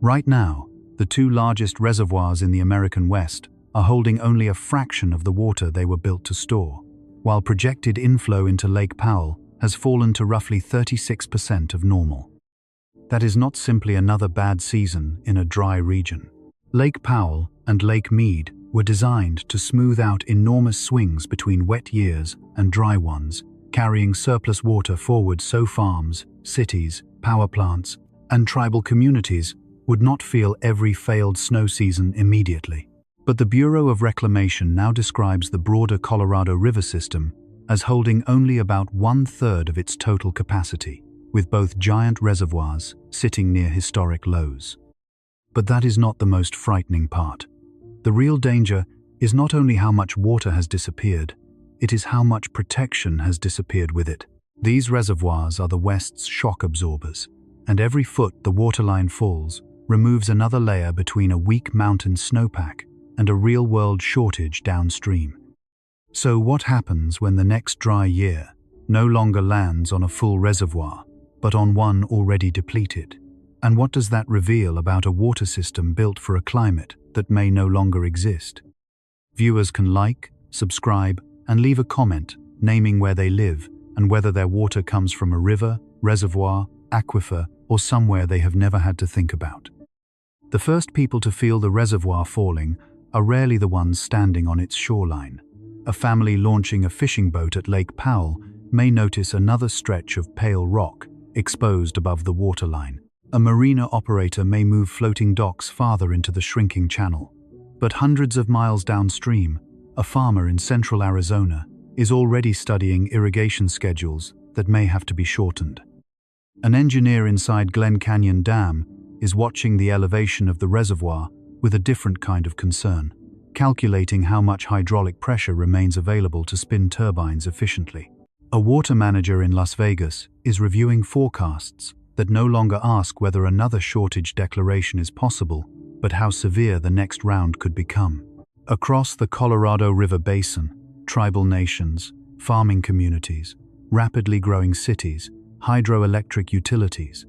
Right now, the two largest reservoirs in the American West are holding only a fraction of the water they were built to store, while projected inflow into Lake Powell has fallen to roughly 36% of normal. That is not simply another bad season in a dry region. Lake Powell and Lake Mead were designed to smooth out enormous swings between wet years and dry ones, carrying surplus water forward so farms, cities, power plants, and tribal communities would not feel every failed snow season immediately. But the Bureau of Reclamation now describes the broader Colorado River system as holding only about 1/3 of its total capacity, with both giant reservoirs sitting near historic lows. But that is not the most frightening part. The real danger is not only how much water has disappeared, it is how much protection has disappeared with it. These reservoirs are the West's shock absorbers, and every foot the waterline falls removes another layer between a weak mountain snowpack and a real-world shortage downstream. So what happens when the next dry year no longer lands on a full reservoir, but on one already depleted? And what does that reveal about a water system built for a climate that may no longer exist? Viewers can like, subscribe, and leave a comment naming where they live and whether their water comes from a river, reservoir, aquifer, or somewhere they have never had to think about. The first people to feel the reservoir falling are rarely the ones standing on its shoreline. A family launching a fishing boat at Lake Powell may notice another stretch of pale rock exposed above the waterline. A marina operator may move floating docks farther into the shrinking channel. But hundreds of miles downstream, a farmer in central Arizona is already studying irrigation schedules that may have to be shortened. An engineer inside Glen Canyon Dam is watching the elevation of the reservoir with a different kind of concern, calculating how much hydraulic pressure remains available to spin turbines efficiently. A water manager in Las Vegas is reviewing forecasts that no longer ask whether another shortage declaration is possible, but how severe the next round could become. Across the Colorado River Basin, tribal nations, farming communities, rapidly growing cities, hydroelectric utilities,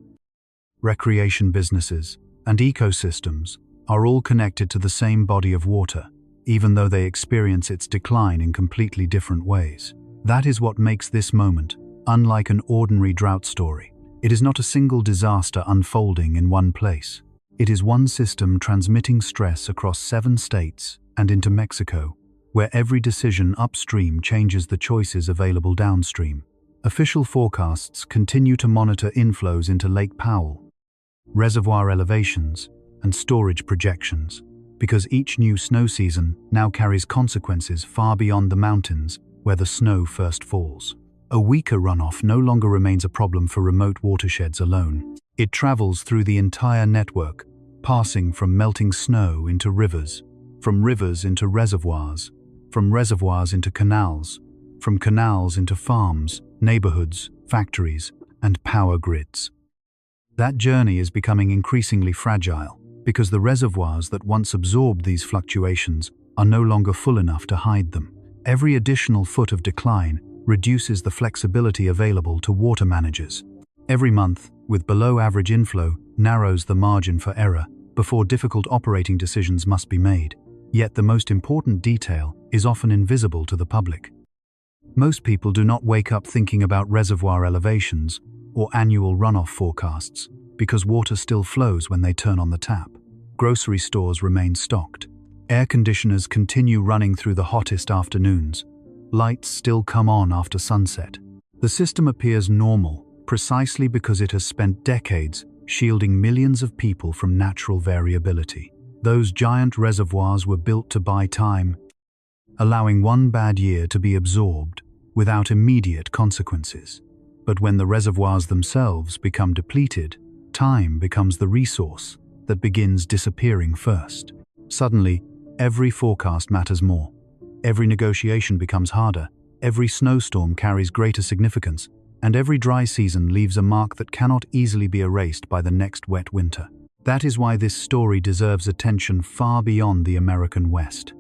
recreation businesses, and ecosystems are all connected to the same body of water, even though they experience its decline in completely different ways. That is what makes this moment unlike an ordinary drought story. It is not a single disaster unfolding in one place. It is one system transmitting stress across 7 states and into Mexico, where every decision upstream changes the choices available downstream. Official forecasts continue to monitor inflows into Lake Powell, reservoir elevations, and storage projections, because each new snow season now carries consequences far beyond the mountains where the snow first falls. A weaker runoff no longer remains a problem for remote watersheds alone. It travels through the entire network, passing from melting snow into rivers, from rivers into reservoirs, from reservoirs into canals, from canals into farms, neighborhoods, factories, and power grids. That journey is becoming increasingly fragile because the reservoirs that once absorbed these fluctuations are no longer full enough to hide them. Every additional foot of decline reduces the flexibility available to water managers. Every month, with below-average inflow, narrows the margin for error before difficult operating decisions must be made. Yet the most important detail is often invisible to the public. Most people do not wake up thinking about reservoir elevations or annual runoff forecasts because water still flows when they turn on the tap. Grocery stores remain stocked. Air conditioners continue running through the hottest afternoons. Lights still come on after sunset. The system appears normal precisely because it has spent decades shielding millions of people from natural variability. Those giant reservoirs were built to buy time, allowing one bad year to be absorbed without immediate consequences. But when the reservoirs themselves become depleted, time becomes the resource that begins disappearing first. Suddenly, every forecast matters more. Every negotiation becomes harder, every snowstorm carries greater significance, and every dry season leaves a mark that cannot easily be erased by the next wet winter. That is why this story deserves attention far beyond the American West.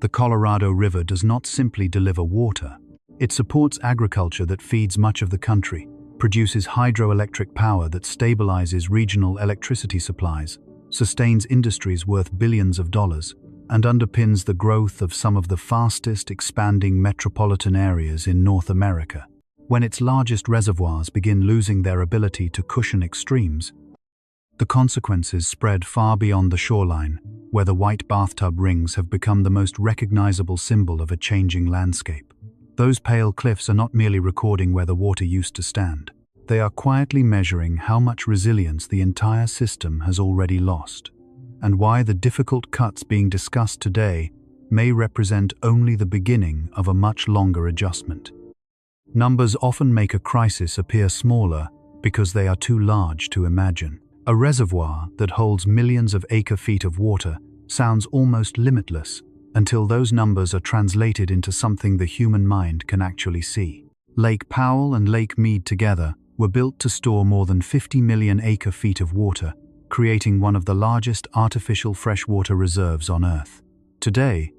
The Colorado River does not simply deliver water. It supports agriculture that feeds much of the country, produces hydroelectric power that stabilizes regional electricity supplies, sustains industries worth billions of dollars, and underpins the growth of some of the fastest expanding metropolitan areas in North America. When its largest reservoirs begin losing their ability to cushion extremes, the consequences spread far beyond the shoreline, where the white bathtub rings have become the most recognizable symbol of a changing landscape. Those pale cliffs are not merely recording where the water used to stand. They are quietly measuring how much resilience the entire system has already lost, and why the difficult cuts being discussed today may represent only the beginning of a much longer adjustment. Numbers often make a crisis appear smaller because they are too large to imagine. A reservoir that holds millions of acre-feet of water sounds almost limitless until those numbers are translated into something the human mind can actually see. Lake Powell and Lake Mead together were built to store more than 50 million acre-feet of water, creating one of the largest artificial freshwater reserves on Earth. Today,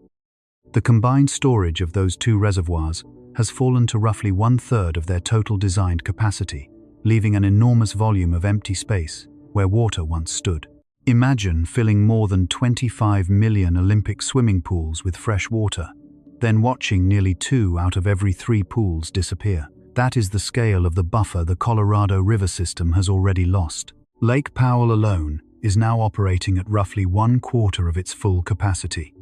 the combined storage of those two reservoirs has fallen to roughly 1/3 of their total designed capacity, leaving an enormous volume of empty space where water once stood. Imagine filling more than 25 million Olympic swimming pools with fresh water, then watching nearly 2 out of every 3 pools disappear. That is the scale of the buffer the Colorado River system has already lost. Lake Powell alone is now operating at roughly 1/4 of its full capacity.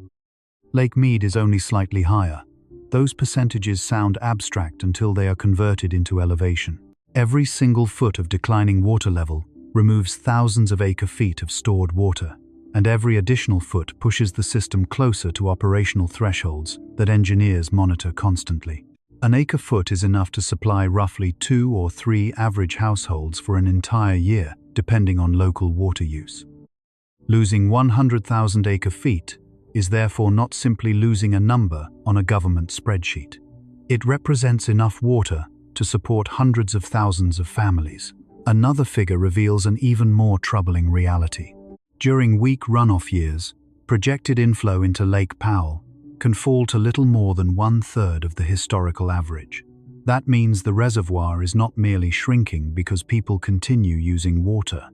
Lake Mead is only slightly higher. Those percentages sound abstract until they are converted into elevation. Every single foot of declining water level removes thousands of acre-feet of stored water, and every additional foot pushes the system closer to operational thresholds that engineers monitor constantly. An acre-foot is enough to supply roughly 2 or 3 average households for an entire year, depending on local water use. Losing 100,000 acre-feet is therefore not simply losing a number on a government spreadsheet. It represents enough water to support hundreds of thousands of families. Another figure reveals an even more troubling reality. During weak runoff years, projected inflow into Lake Powell can fall to little more than 1/3 of the historical average. That means the reservoir is not merely shrinking because people continue using water.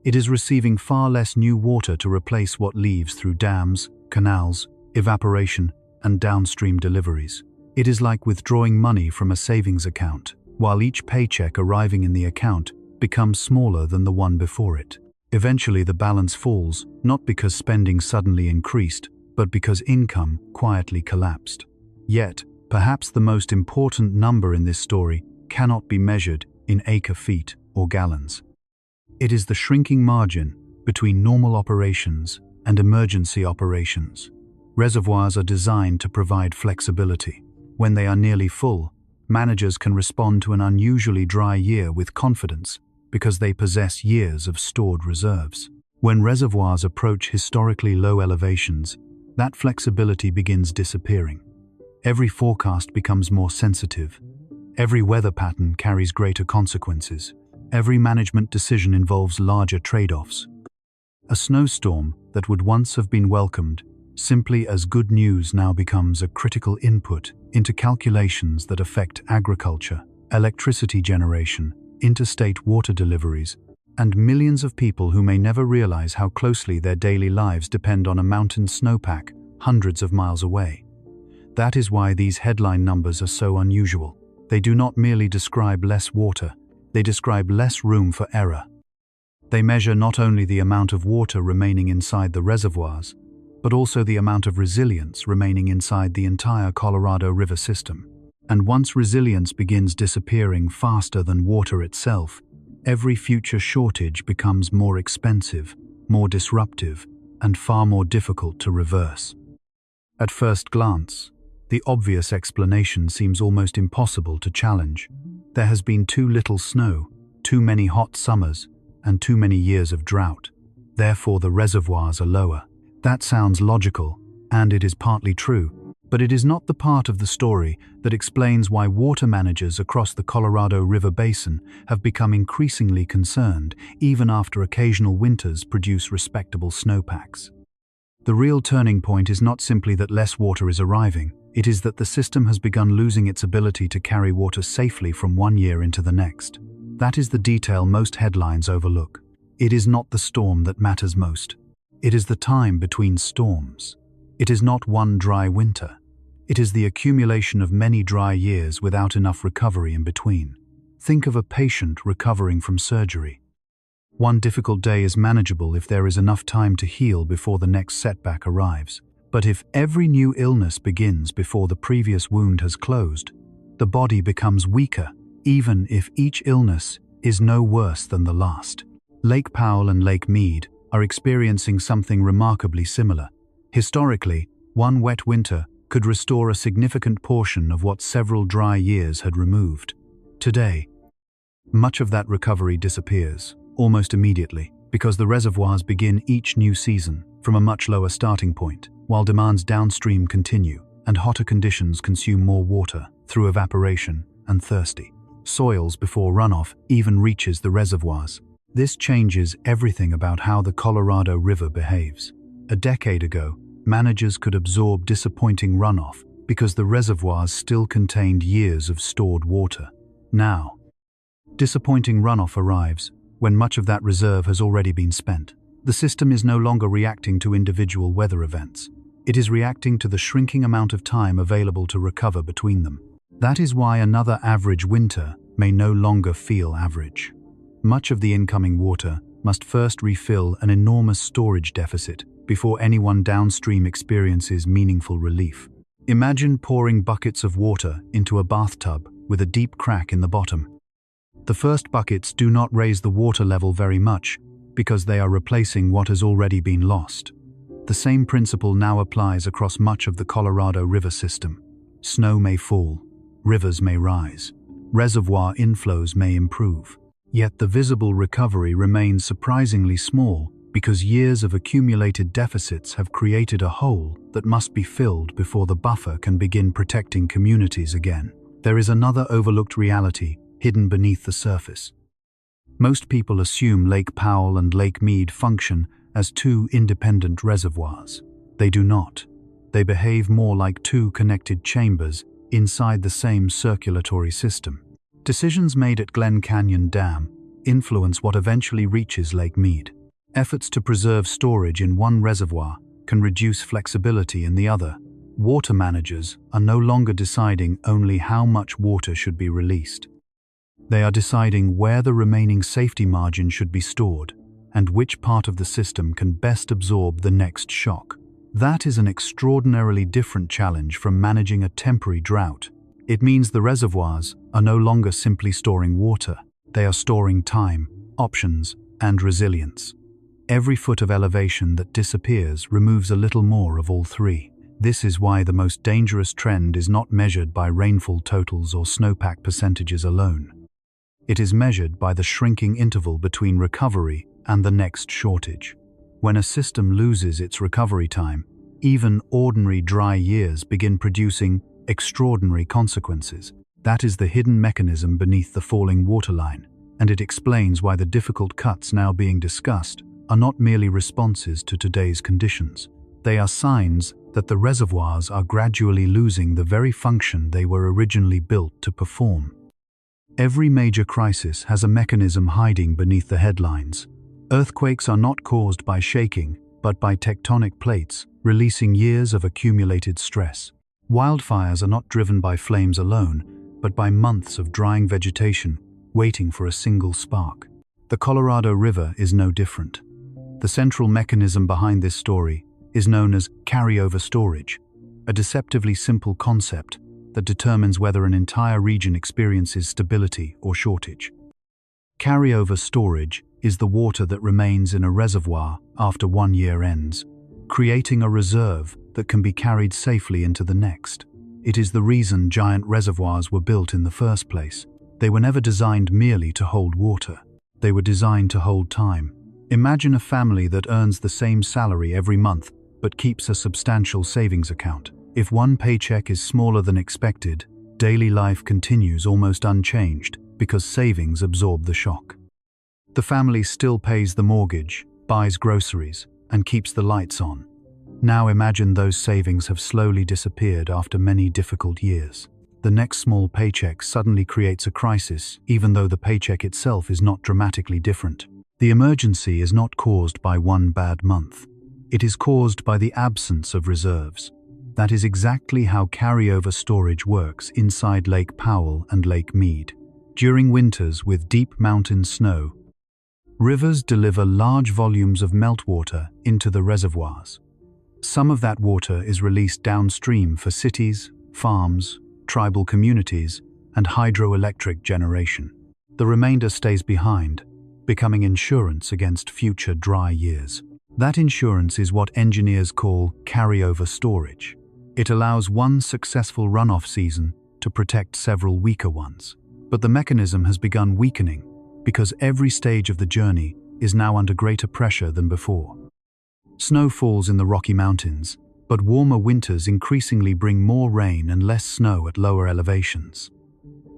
It is receiving far less new water to replace what leaves through dams, canals, evaporation, and downstream deliveries. It is like withdrawing money from a savings account, while each paycheck arriving in the account becomes smaller than the one before it. Eventually the balance falls, not because spending suddenly increased, but because income quietly collapsed. Yet, perhaps the most important number in this story cannot be measured in acre-feet or gallons. It is the shrinking margin between normal operations and emergency operations. Reservoirs are designed to provide flexibility. When they are nearly full, managers can respond to an unusually dry year with confidence because they possess years of stored reserves. When reservoirs approach historically low elevations, that flexibility begins disappearing. Every forecast becomes more sensitive. Every weather pattern carries greater consequences. Every management decision involves larger trade-offs. A snowstorm that would once have been welcomed simply as good news now becomes a critical input into calculations that affect agriculture, electricity generation, interstate water deliveries, and millions of people who may never realize how closely their daily lives depend on a mountain snowpack hundreds of miles away. That is why these headline numbers are so unusual. They do not merely describe less water, they describe less room for error. They measure not only the amount of water remaining inside the reservoirs, but also the amount of resilience remaining inside the entire Colorado River system. And once resilience begins disappearing faster than water itself, every future shortage becomes more expensive, more disruptive, and far more difficult to reverse. At first glance, the obvious explanation seems almost impossible to challenge. There has been too little snow, too many hot summers, and too many years of drought. Therefore, the reservoirs are lower. That sounds logical, and it is partly true, but it is not the part of the story that explains why water managers across the Colorado River Basin have become increasingly concerned, even after occasional winters produce respectable snowpacks. The real turning point is not simply that less water is arriving, it is that the system has begun losing its ability to carry water safely from one year into the next. That is the detail most headlines overlook. It is not the storm that matters most. It is the time between storms. It is not one dry winter. It is the accumulation of many dry years without enough recovery in between. Think of a patient recovering from surgery. One difficult day is manageable if there is enough time to heal before the next setback arrives. But if every new illness begins before the previous wound has closed, the body becomes weaker, even if each illness is no worse than the last. Lake Powell and Lake Mead are experiencing something remarkably similar. Historically, one wet winter could restore a significant portion of what several dry years had removed. Today, much of that recovery disappears, almost immediately, because the reservoirs begin each new season from a much lower starting point, while demands downstream continue, and hotter conditions consume more water through evaporation and thirsty soils before runoff even reaches the reservoirs. This changes everything about how the Colorado River behaves. A decade ago, managers could absorb disappointing runoff because the reservoirs still contained years of stored water. Now, disappointing runoff arrives when much of that reserve has already been spent. The system is no longer reacting to individual weather events. It is reacting to the shrinking amount of time available to recover between them. That is why another average winter may no longer feel average. Much of the incoming water must first refill an enormous storage deficit before anyone downstream experiences meaningful relief. Imagine pouring buckets of water into a bathtub with a deep crack in the bottom. The first buckets do not raise the water level very much because they are replacing what has already been lost. The same principle now applies across much of the Colorado River system. Snow may fall, rivers may rise, reservoir inflows may improve. Yet the visible recovery remains surprisingly small because years of accumulated deficits have created a hole that must be filled before the buffer can begin protecting communities again. There is another overlooked reality hidden beneath the surface. Most people assume Lake Powell and Lake Mead function as two independent reservoirs. They do not. They behave more like two connected chambers inside the same circulatory system. Decisions made at Glen Canyon Dam influence what eventually reaches Lake Mead. Efforts to preserve storage in one reservoir can reduce flexibility in the other. Water managers are no longer deciding only how much water should be released. They are deciding where the remaining safety margin should be stored and which part of the system can best absorb the next shock. That is an extraordinarily different challenge from managing a temporary drought. It means the reservoirs are no longer simply storing water. They are storing time, options, and resilience. Every foot of elevation that disappears removes a little more of all three. This is why the most dangerous trend is not measured by rainfall totals or snowpack percentages alone. It is measured by the shrinking interval between recovery and the next shortage. When a system loses its recovery time, even ordinary dry years begin producing extraordinary consequences. That is the hidden mechanism beneath the falling waterline, and it explains why the difficult cuts now being discussed are not merely responses to today's conditions. They are signs that the reservoirs are gradually losing the very function they were originally built to perform. Every major crisis has a mechanism hiding beneath the headlines. Earthquakes are not caused by shaking, but by tectonic plates, releasing years of accumulated stress. Wildfires are not driven by flames alone, but by months of drying vegetation, waiting for a single spark. The Colorado River is no different. The central mechanism behind this story is known as carryover storage, a deceptively simple concept that determines whether an entire region experiences stability or shortage. Carryover storage is the water that remains in a reservoir after 1 year ends, creating a reserve that can be carried safely into the next. It is the reason giant reservoirs were built in the first place. They were never designed merely to hold water. They were designed to hold time. Imagine a family that earns the same salary every month but keeps a substantial savings account. If one paycheck is smaller than expected, daily life continues almost unchanged because savings absorb the shock. The family still pays the mortgage, buys groceries, and keeps the lights on. Now imagine those savings have slowly disappeared after many difficult years. The next small paycheck suddenly creates a crisis, even though the paycheck itself is not dramatically different. The emergency is not caused by one bad month. It is caused by the absence of reserves. That is exactly how carryover storage works inside Lake Powell and Lake Mead. During winters with deep mountain snow, rivers deliver large volumes of meltwater into the reservoirs. Some of that water is released downstream for cities, farms, tribal communities, and hydroelectric generation. The remainder stays behind, becoming insurance against future dry years. That insurance is what engineers call carryover storage. It allows one successful runoff season to protect several weaker ones. But the mechanism has begun weakening because every stage of the journey is now under greater pressure than before. Snow falls in the Rocky Mountains, but warmer winters increasingly bring more rain and less snow at lower elevations.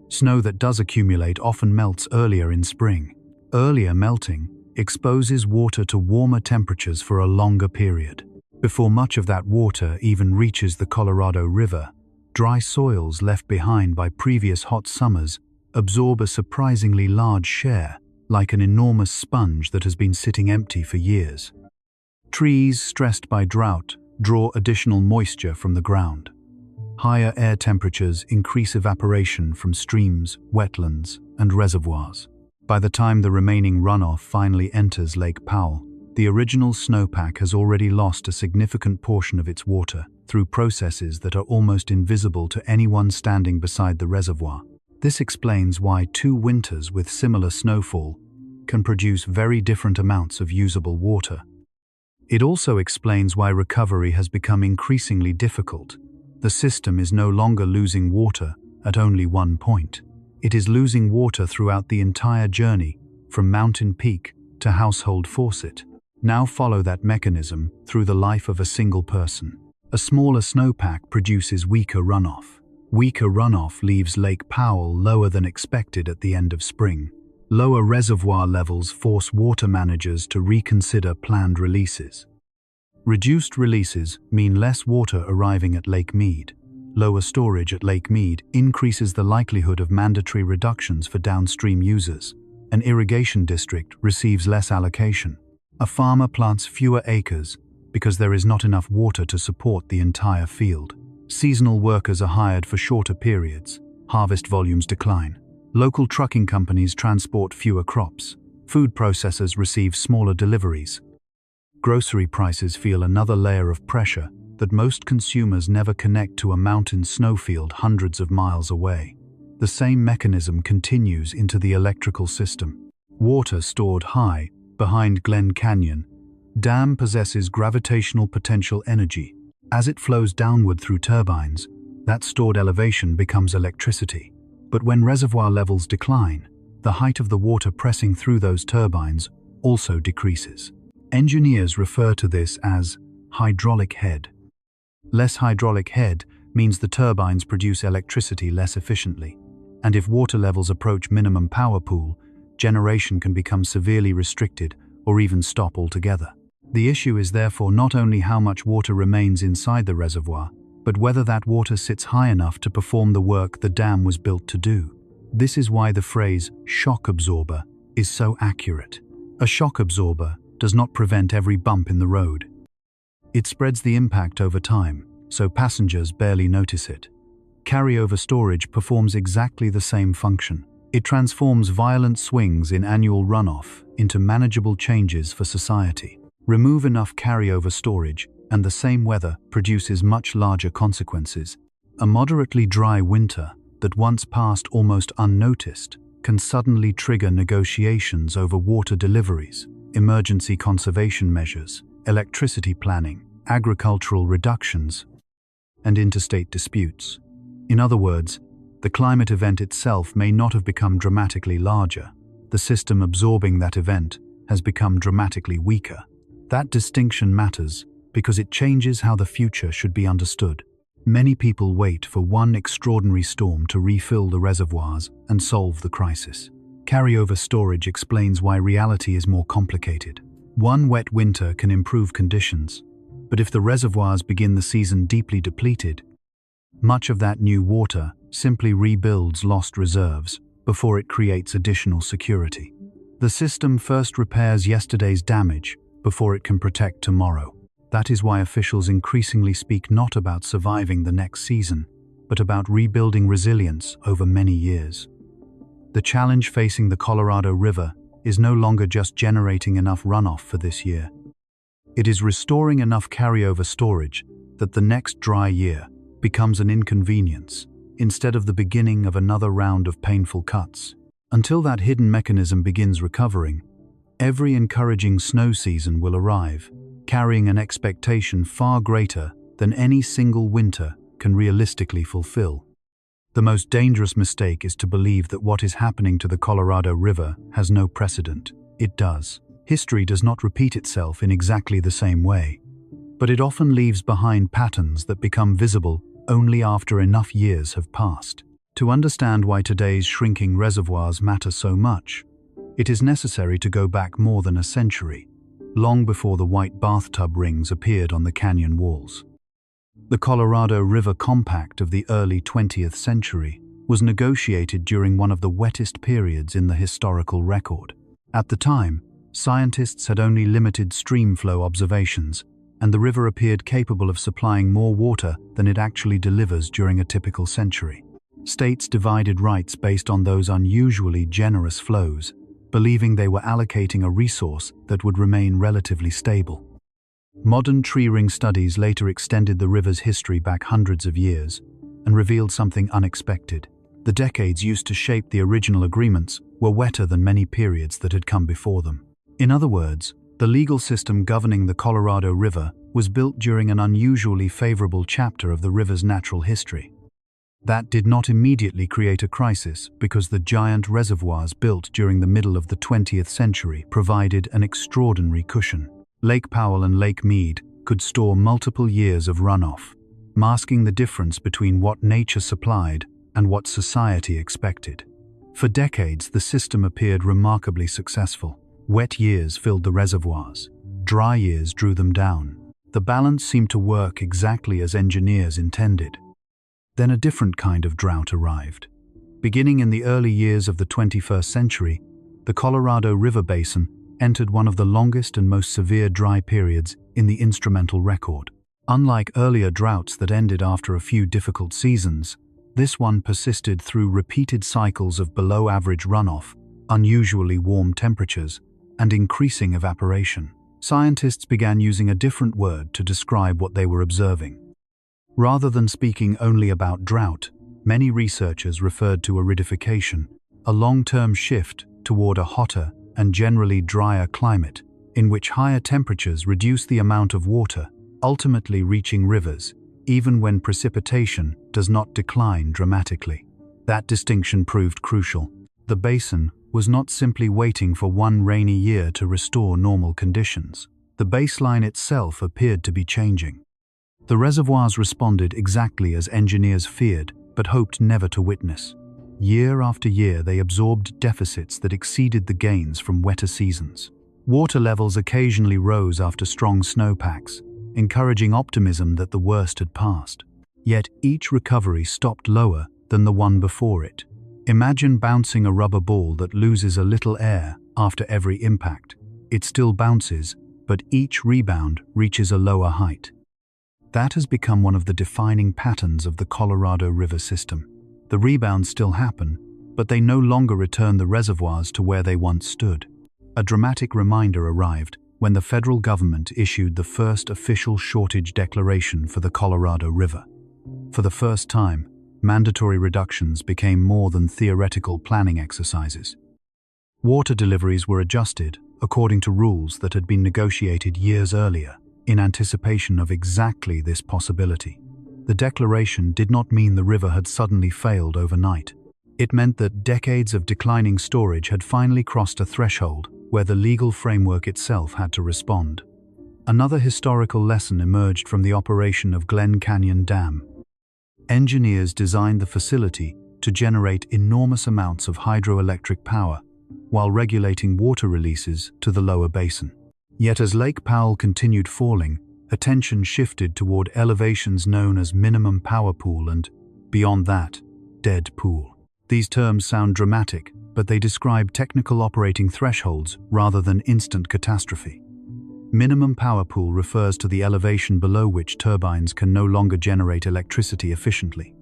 Snow that does accumulate often melts earlier in spring. Earlier melting exposes water to warmer temperatures for a longer period. Before much of that water even reaches the Colorado River, dry soils left behind by previous hot summers absorb a surprisingly large share, like an enormous sponge that has been sitting empty for years. Trees stressed by drought draw additional moisture from the ground. Higher air temperatures increase evaporation from streams, wetlands, and reservoirs. By the time the remaining runoff finally enters Lake Powell, the original snowpack has already lost a significant portion of its water through processes that are almost invisible to anyone standing beside the reservoir. This explains why 2 winters with similar snowfall can produce very different amounts of usable water. It also explains why recovery has become increasingly difficult. The system is no longer losing water at only one point. It is losing water throughout the entire journey, from mountain peak to household faucet. Now follow that mechanism through the life of a single person. A smaller snowpack produces weaker runoff. Weaker runoff leaves Lake Powell lower than expected at the end of spring. Lower reservoir levels force water managers to reconsider planned releases. Reduced releases mean less water arriving at Lake Mead. Lower storage at Lake Mead increases the likelihood of mandatory reductions for downstream users. An irrigation district receives less allocation. A farmer plants fewer acres because there is not enough water to support the entire field. Seasonal workers are hired for shorter periods. Harvest volumes decline. Local trucking companies transport fewer crops. Food processors receive smaller deliveries. Grocery prices feel another layer of pressure that most consumers never connect to a mountain snowfield hundreds of miles away. The same mechanism continues into the electrical system. Water stored high behind Glen Canyon Dam possesses gravitational potential energy. As it flows downward through turbines, that stored elevation becomes electricity. But when reservoir levels decline, the height of the water pressing through those turbines also decreases. Engineers refer to this as hydraulic head. Less hydraulic head means the turbines produce electricity less efficiently, and if water levels approach minimum power pool, generation can become severely restricted or even stop altogether. The issue is therefore not only how much water remains inside the reservoir, but whether that water sits high enough to perform the work the dam was built to do. This is why the phrase shock absorber is so accurate. A shock absorber does not prevent every bump in the road. It spreads the impact over time, so passengers barely notice it. Carryover storage performs exactly the same function. It transforms violent swings in annual runoff into manageable changes for society. Remove enough carryover storage, and the same weather produces much larger consequences. A moderately dry winter that once passed almost unnoticed can suddenly trigger negotiations over water deliveries, emergency conservation measures, electricity planning, agricultural reductions, and interstate disputes. In other words, the climate event itself may not have become dramatically larger. The system absorbing that event has become dramatically weaker. That distinction matters because it changes how the future should be understood. Many people wait for one extraordinary storm to refill the reservoirs and solve the crisis. Carryover storage explains why reality is more complicated. One wet winter can improve conditions, but if the reservoirs begin the season deeply depleted, much of that new water simply rebuilds lost reserves before it creates additional security. The system first repairs yesterday's damage before it can protect tomorrow. That is why officials increasingly speak not about surviving the next season, but about rebuilding resilience over many years. The challenge facing the Colorado River is no longer just generating enough runoff for this year. It is restoring enough carryover storage that the next dry year becomes an inconvenience instead of the beginning of another round of painful cuts. Until that hidden mechanism begins recovering, every encouraging snow season will arrive, carrying an expectation far greater than any single winter can realistically fulfill. The most dangerous mistake is to believe that what is happening to the Colorado River has no precedent. It does. History does not repeat itself in exactly the same way, but it often leaves behind patterns that become visible only after enough years have passed. To understand why today's shrinking reservoirs matter so much, it is necessary to go back more than a century, long before the white bathtub rings appeared on the canyon walls. The Colorado River Compact of the early 20th century was negotiated during one of the wettest periods in the historical record. At the time, scientists had only limited stream flow observations, and the river appeared capable of supplying more water than it actually delivers during a typical century. States divided rights based on those unusually generous flows, believing they were allocating a resource that would remain relatively stable. Modern tree ring studies later extended the river's history back hundreds of years and revealed something unexpected. The decades used to shape the original agreements were wetter than many periods that had come before them. In other words, the legal system governing the Colorado River was built during an unusually favorable chapter of the river's natural history. That did not immediately create a crisis because the giant reservoirs built during the middle of the 20th century provided an extraordinary cushion. Lake Powell and Lake Mead could store multiple years of runoff, masking the difference between what nature supplied and what society expected. For decades, the system appeared remarkably successful. Wet years filled the reservoirs. Dry years drew them down. The balance seemed to work exactly as engineers intended. Then a different kind of drought arrived. Beginning in the early years of the 21st century, the Colorado River Basin entered one of the longest and most severe dry periods in the instrumental record. Unlike earlier droughts that ended after a few difficult seasons, this one persisted through repeated cycles of below-average runoff, unusually warm temperatures, and increasing evaporation. Scientists began using a different word to describe what they were observing. Rather than speaking only about drought, many researchers referred to aridification, a long-term shift toward a hotter and generally drier climate, in which higher temperatures reduce the amount of water, ultimately reaching rivers, even when precipitation does not decline dramatically. That distinction proved crucial. The basin was not simply waiting for one rainy year to restore normal conditions. The baseline itself appeared to be changing. The reservoirs responded exactly as engineers feared, but hoped never to witness. Year after year, they absorbed deficits that exceeded the gains from wetter seasons. Water levels occasionally rose after strong snowpacks, encouraging optimism that the worst had passed. Yet each recovery stopped lower than the one before it. Imagine bouncing a rubber ball that loses a little air after every impact. It still bounces, but each rebound reaches a lower height. That has become one of the defining patterns of the Colorado River system. The rebounds still happen, but they no longer return the reservoirs to where they once stood. A dramatic reminder arrived when the federal government issued the first official shortage declaration for the Colorado River. For the first time, mandatory reductions became more than theoretical planning exercises. Water deliveries were adjusted according to rules that had been negotiated years earlier, in anticipation of exactly this possibility. The declaration did not mean the river had suddenly failed overnight. It meant that decades of declining storage had finally crossed a threshold where the legal framework itself had to respond. Another historical lesson emerged from the operation of Glen Canyon Dam. Engineers designed the facility to generate enormous amounts of hydroelectric power while regulating water releases to the lower basin. Yet as Lake Powell continued falling, attention shifted toward elevations known as minimum power pool and, beyond that, dead pool. These terms sound dramatic, but they describe technical operating thresholds rather than instant catastrophe. Minimum power pool refers to the elevation below which turbines can no longer generate electricity efficiently.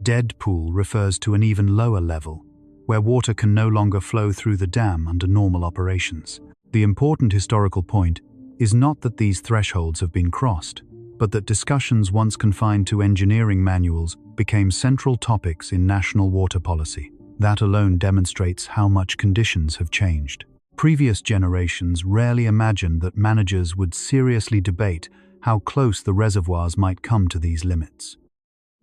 Dead pool refers to an even lower level, where water can no longer flow through the dam under normal operations. The important historical point is not that these thresholds have been crossed, but that discussions once confined to engineering manuals became central topics in national water policy. That alone demonstrates how much conditions have changed. Previous generations rarely imagined that managers would seriously debate how close the reservoirs might come to these limits.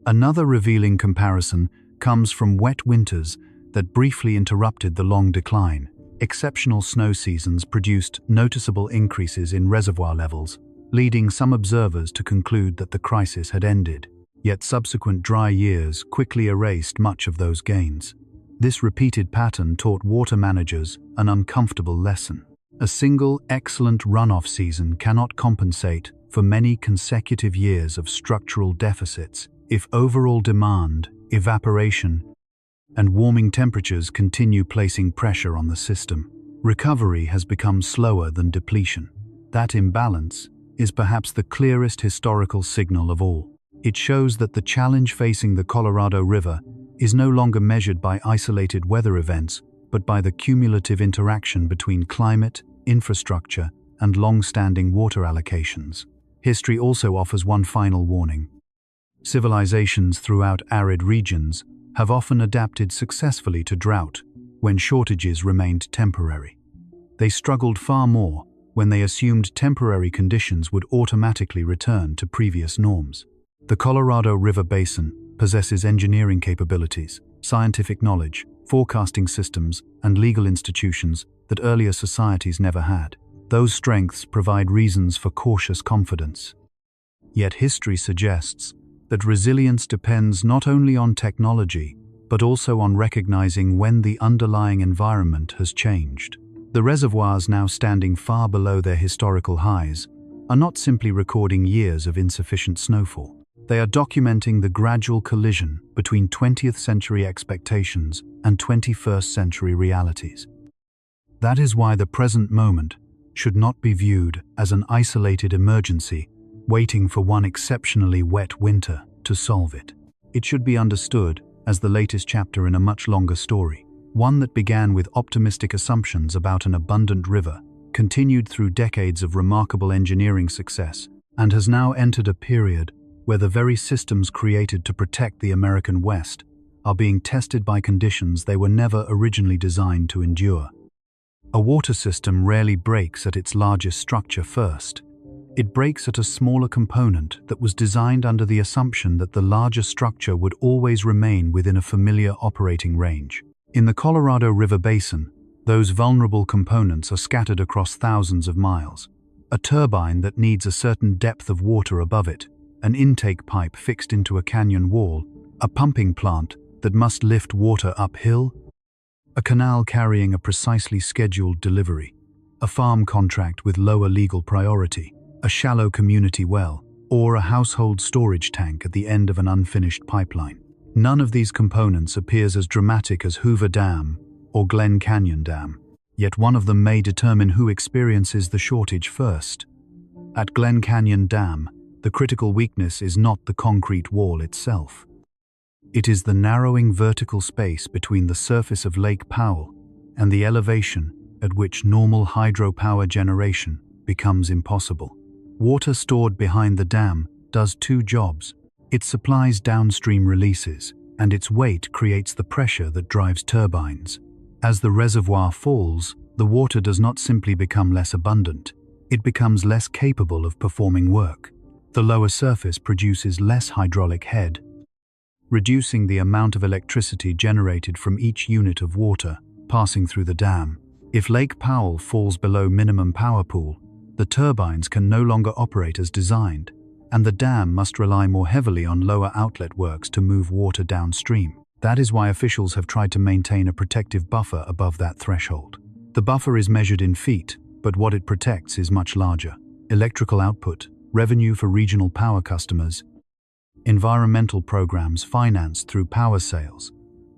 Another revealing comparison comes from wet winters that briefly interrupted the long decline. Exceptional snow seasons produced noticeable increases in reservoir levels, leading some observers to conclude that the crisis had ended. Yet subsequent dry years quickly erased much of those gains. This repeated pattern taught water managers an uncomfortable lesson. A single excellent runoff season cannot compensate for many consecutive years of structural deficits if overall demand, evaporation, and warming temperatures continue placing pressure on the system. Recovery has become slower than depletion. That imbalance is perhaps the clearest historical signal of all. It shows that the challenge facing the Colorado River is no longer measured by isolated weather events, but by the cumulative interaction between climate, infrastructure, and long-standing water allocations. History also offers one final warning. Civilizations throughout arid regions have often adapted successfully to drought when shortages remained temporary. They struggled far more when they assumed temporary conditions would automatically return to previous norms. The Colorado River Basin possesses engineering capabilities, scientific knowledge, forecasting systems, and legal institutions that earlier societies never had. Those strengths provide reasons for cautious confidence. Yet history suggests that resilience depends not only on technology, but also on recognizing when the underlying environment has changed. The reservoirs, now standing far below their historical highs, are not simply recording years of insufficient snowfall. They are documenting the gradual collision between 20th century expectations and 21st century realities. That is why the present moment should not be viewed as an isolated emergency waiting for one exceptionally wet winter to solve it. It should be understood as the latest chapter in a much longer story, one that began with optimistic assumptions about an abundant river, continued through decades of remarkable engineering success, and has now entered a period where the very systems created to protect the American West are being tested by conditions they were never originally designed to endure. A water system rarely breaks at its largest structure first. It breaks at a smaller component that was designed under the assumption that the larger structure would always remain within a familiar operating range. In the Colorado River Basin, those vulnerable components are scattered across thousands of miles. A turbine that needs a certain depth of water above it, an intake pipe fixed into a canyon wall, a pumping plant that must lift water uphill, a canal carrying a precisely scheduled delivery, a farm contract with lower legal priority, a shallow community well, or a household storage tank at the end of an unfinished pipeline. None of these components appears as dramatic as Hoover Dam or Glen Canyon Dam, yet one of them may determine who experiences the shortage first. At Glen Canyon Dam, the critical weakness is not the concrete wall itself. It is the narrowing vertical space between the surface of Lake Powell and the elevation at which normal hydropower generation becomes impossible. Water stored behind the dam does two jobs. It supplies downstream releases, and its weight creates the pressure that drives turbines. As the reservoir falls, the water does not simply become less abundant, it becomes less capable of performing work. The lower surface produces less hydraulic head, reducing the amount of electricity generated from each unit of water passing through the dam. If Lake Powell falls below minimum power pool, the turbines can no longer operate as designed, and the dam must rely more heavily on lower outlet works to move water downstream. That is why officials have tried to maintain a protective buffer above that threshold. The buffer is measured in feet, but what it protects is much larger. Electrical output, revenue for regional power customers, environmental programs financed through power sales,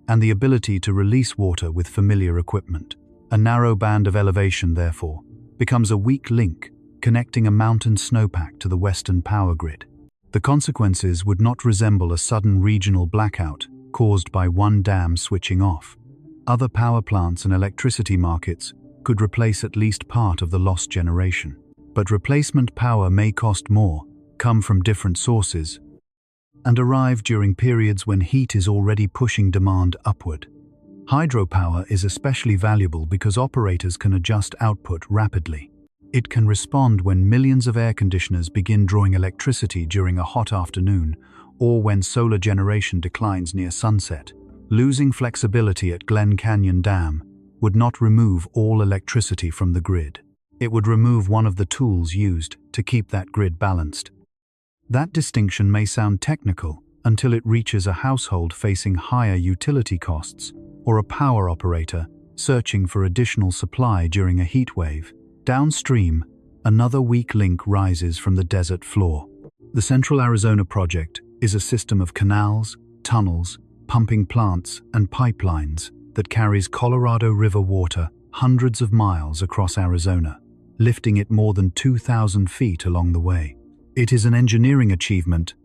and the ability to release water with familiar equipment. A narrow band of elevation, therefore, becomes a weak link connecting a mountain snowpack to the western power grid. The consequences would not resemble a sudden regional blackout caused by one dam switching off. Other power plants and electricity markets could replace at least part of the lost generation. But replacement power may cost more, come from different sources, and arrive during periods when heat is already pushing demand upward. Hydropower is especially valuable because operators can adjust output rapidly. It can respond when millions of air conditioners begin drawing electricity during a hot afternoon, or when solar generation declines near sunset. Losing flexibility at Glen Canyon Dam would not remove all electricity from the grid. It would remove one of the tools used to keep that grid balanced. That distinction may sound technical until it reaches a household facing higher utility costs, or a power operator searching for additional supply during a heat wave. Downstream, another weak link rises from the desert floor. The Central Arizona Project is a system of canals, tunnels, pumping plants, and pipelines that carries Colorado River water hundreds of miles across Arizona, lifting it more than 2,000 feet along the way. It is an engineering achievement,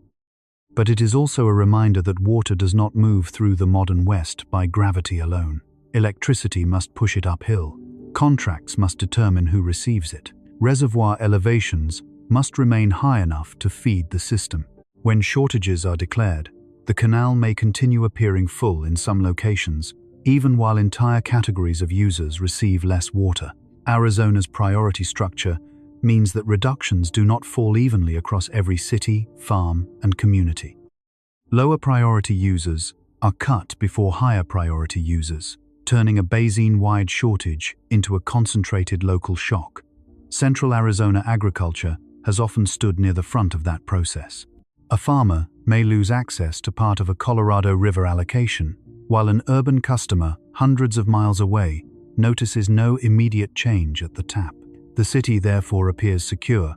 but it is also a reminder that water does not move through the modern West by gravity alone. Electricity must push it uphill. Contracts must determine who receives it. Reservoir elevations must remain high enough to feed the system. When shortages are declared, the canal may continue appearing full in some locations, even while entire categories of users receive less water. Arizona's priority structure means that reductions do not fall evenly across every city, farm, and community. Lower priority users are cut before higher priority users, turning a basin-wide shortage into a concentrated local shock. Central Arizona agriculture has often stood near the front of that process. A farmer may lose access to part of a Colorado River allocation, while an urban customer hundreds of miles away notices no immediate change at the tap. The city therefore appears secure,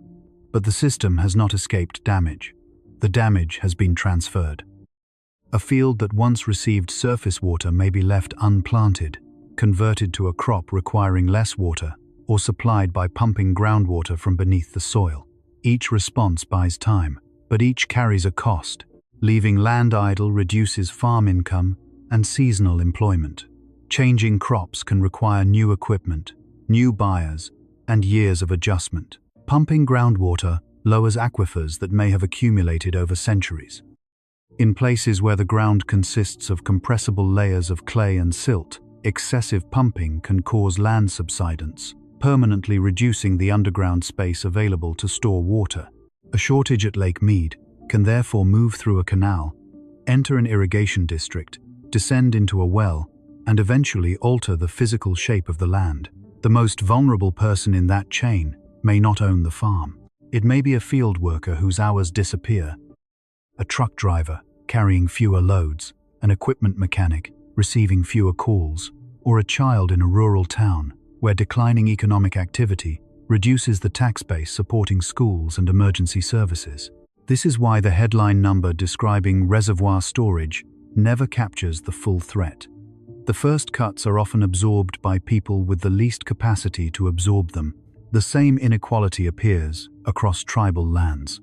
but the system has not escaped damage. The damage has been transferred. A field that once received surface water may be left unplanted, converted to a crop requiring less water, or supplied by pumping groundwater from beneath the soil. Each response buys time, but each carries a cost. Leaving land idle reduces farm income and seasonal employment. Changing crops can require new equipment, new buyers, and years of adjustment. Pumping groundwater lowers aquifers that may have accumulated over centuries. In places where the ground consists of compressible layers of clay and silt, excessive pumping can cause land subsidence, permanently reducing the underground space available to store water. A shortage at Lake Mead can therefore move through a canal, enter an irrigation district, descend into a well, and eventually alter the physical shape of the land. The most vulnerable person in that chain may not own the farm. It may be a field worker whose hours disappear, a truck driver carrying fewer loads, an equipment mechanic receiving fewer calls, or a child in a rural town where declining economic activity reduces the tax base supporting schools and emergency services. This is why the headline number describing reservoir storage never captures the full threat. The first cuts are often absorbed by people with the least capacity to absorb them. The same inequality appears across tribal lands.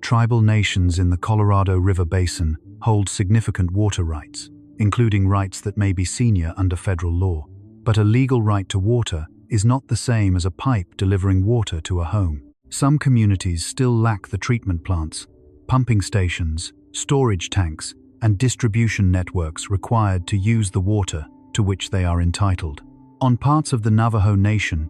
Tribal nations in the Colorado River Basin hold significant water rights, including rights that may be senior under federal law. But a legal right to water is not the same as a pipe delivering water to a home. Some communities still lack the treatment plants, pumping stations, storage tanks, and distribution networks required to use the water to which they are entitled. On parts of the Navajo Nation,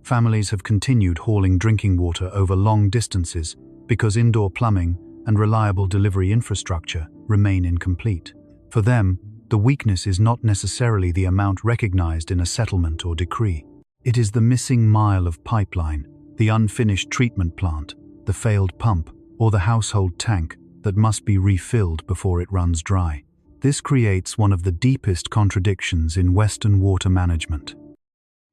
families have continued hauling drinking water over long distances because indoor plumbing and reliable delivery infrastructure remain incomplete. For them, the weakness is not necessarily the amount recognized in a settlement or decree. It is the missing mile of pipeline, the unfinished treatment plant, the failed pump, or the household tank that must be refilled before it runs dry. This creates one of the deepest contradictions in Western water management.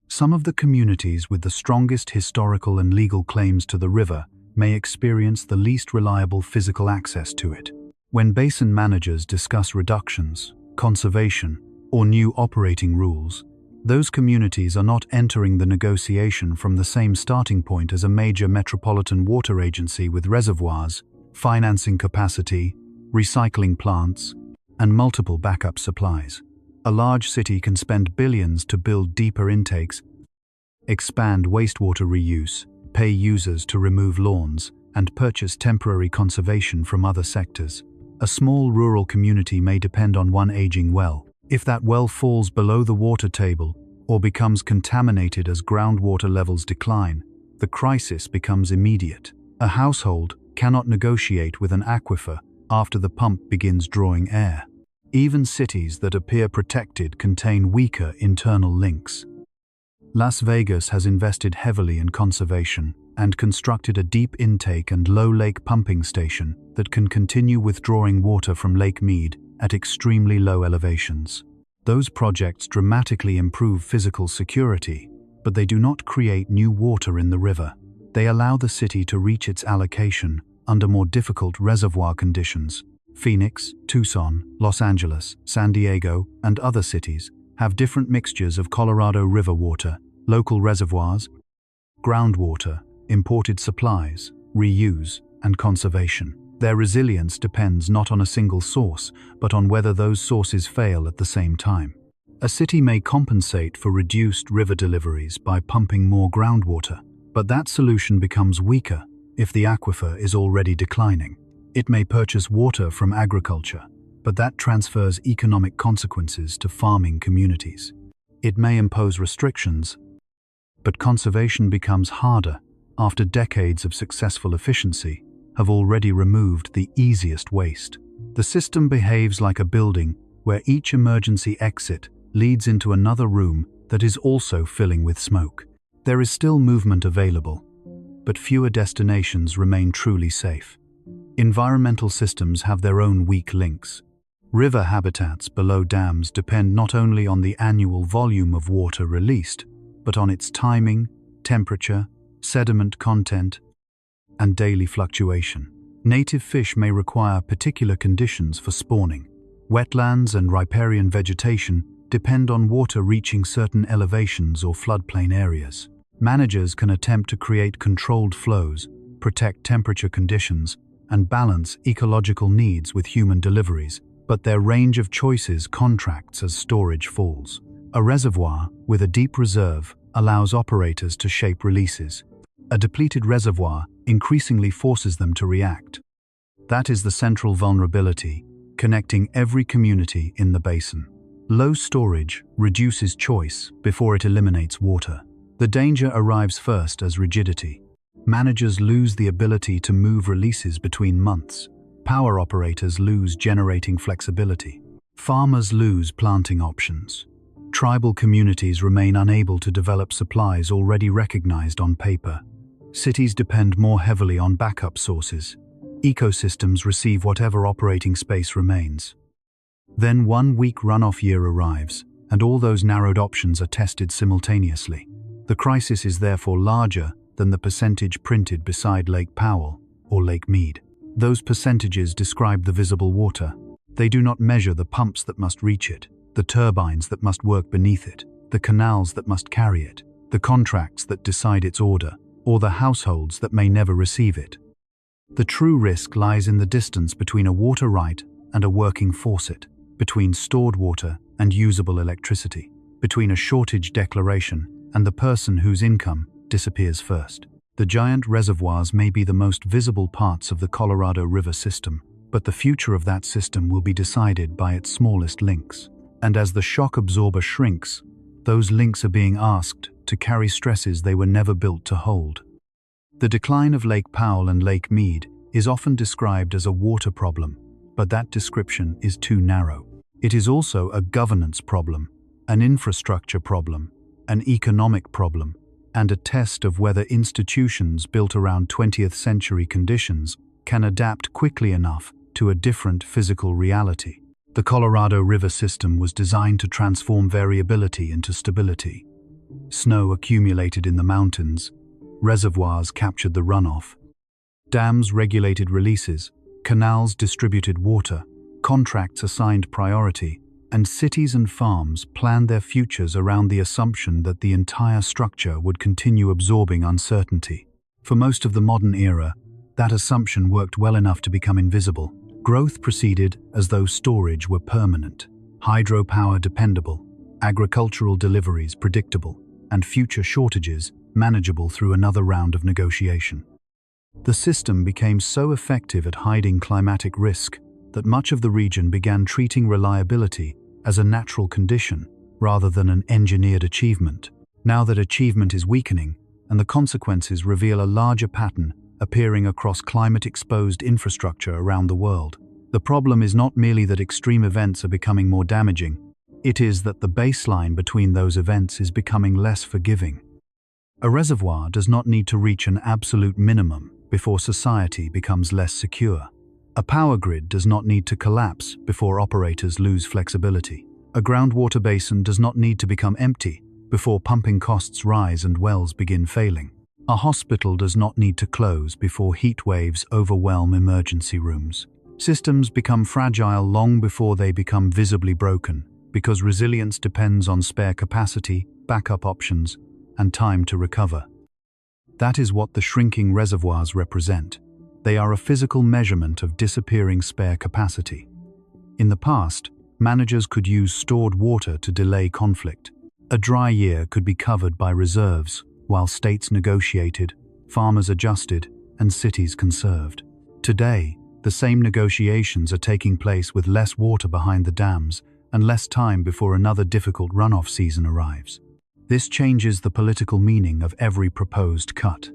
Some of the communities with the strongest historical and legal claims to the river may experience the least reliable physical access to it. When basin managers discuss reductions, conservation, or new operating rules, those communities are not entering the negotiation from the same starting point as a major metropolitan water agency with reservoirs, financing capacity, recycling plants, and multiple backup supplies. A large city can spend billions to build deeper intakes, expand wastewater reuse, pay users to remove lawns, and purchase temporary conservation from other sectors. A small rural community may depend on one aging well. If that well falls below the water table or becomes contaminated as groundwater levels decline, the crisis becomes immediate. A household cannot negotiate with an aquifer after the pump begins drawing air. Even cities that appear protected contain weaker internal links. Las Vegas has invested heavily in conservation and constructed a deep intake and low lake pumping station that can continue withdrawing water from Lake Mead at extremely low elevations. Those projects dramatically improve physical security, but they do not create new water in the river. They allow the city to reach its allocation under more difficult reservoir conditions. Phoenix, Tucson, Los Angeles, San Diego, and other cities have different mixtures of Colorado River water, local reservoirs, groundwater, imported supplies, reuse, and conservation. Their resilience depends not on a single source, but on whether those sources fail at the same time. A city may compensate for reduced river deliveries by pumping more groundwater, but that solution becomes weaker if the aquifer is already declining. It may purchase water from agriculture, but that transfers economic consequences to farming communities. It may impose restrictions, but conservation becomes harder after decades of successful efficiency have already removed the easiest waste. The system behaves like a building where each emergency exit leads into another room that is also filling with smoke. There is still movement available, but fewer destinations remain truly safe. Environmental systems have their own weak links. River habitats below dams depend not only on the annual volume of water released, but on its timing, temperature, sediment content, and daily fluctuation. Native fish may require particular conditions for spawning. Wetlands and riparian vegetation depend on water reaching certain elevations or floodplain areas. Managers can attempt to create controlled flows, protect temperature conditions, and balance ecological needs with human deliveries, but their range of choices contracts as storage falls. A reservoir with a deep reserve allows operators to shape releases. A depleted reservoir increasingly forces them to react. That is the central vulnerability, connecting every community in the basin. Low storage reduces choice before it eliminates water. The danger arrives first as rigidity. Managers lose the ability to move releases between months. Power operators lose generating flexibility. Farmers lose planting options. Tribal communities remain unable to develop supplies already recognized on paper. Cities depend more heavily on backup sources. Ecosystems receive whatever operating space remains. Then one weak runoff year arrives, and all those narrowed options are tested simultaneously. The crisis is therefore larger than the percentage printed beside Lake Powell or Lake Mead. Those percentages describe the visible water. They do not measure the pumps that must reach it, the turbines that must work beneath it, the canals that must carry it, the contracts that decide its order, or the households that may never receive it. The true risk lies in the distance between a water right and a working faucet, between stored water and usable electricity, between a shortage declaration and the person whose income disappears first. The giant reservoirs may be the most visible parts of the Colorado River system, but the future of that system will be decided by its smallest links. And as the shock absorber shrinks, those links are being asked to carry stresses they were never built to hold. The decline of Lake Powell and Lake Mead is often described as a water problem, but that description is too narrow. It is also a governance problem, an infrastructure problem, an economic problem, and a test of whether institutions built around 20th century conditions can adapt quickly enough to a different physical reality. The Colorado River system was designed to transform variability into stability. Snow accumulated in the mountains, reservoirs captured the runoff, dams regulated releases, canals distributed water, contracts assigned priority, and cities and farms planned their futures around the assumption that the entire structure would continue absorbing uncertainty. For most of the modern era, that assumption worked well enough to become invisible. Growth proceeded as though storage were permanent, hydropower dependable, agricultural deliveries predictable, and future shortages manageable through another round of negotiation. The system became so effective at hiding climatic risk that much of the region began treating reliability as a natural condition rather than an engineered achievement. Now that achievement is weakening, and the consequences reveal a larger pattern appearing across climate-exposed infrastructure around the world. The problem is not merely that extreme events are becoming more damaging, it is that the baseline between those events is becoming less forgiving. A reservoir does not need to reach an absolute minimum before society becomes less secure. A power grid does not need to collapse before operators lose flexibility. A groundwater basin does not need to become empty before pumping costs rise and wells begin failing. A hospital does not need to close before heat waves overwhelm emergency rooms. Systems become fragile long before they become visibly broken, because resilience depends on spare capacity, backup options, and time to recover. That is what the shrinking reservoirs represent. They are a physical measurement of disappearing spare capacity. In the past, managers could use stored water to delay conflict. A dry year could be covered by reserves, while states negotiated, farmers adjusted, and cities conserved. Today, the same negotiations are taking place with less water behind the dams and less time before another difficult runoff season arrives. This changes the political meaning of every proposed cut.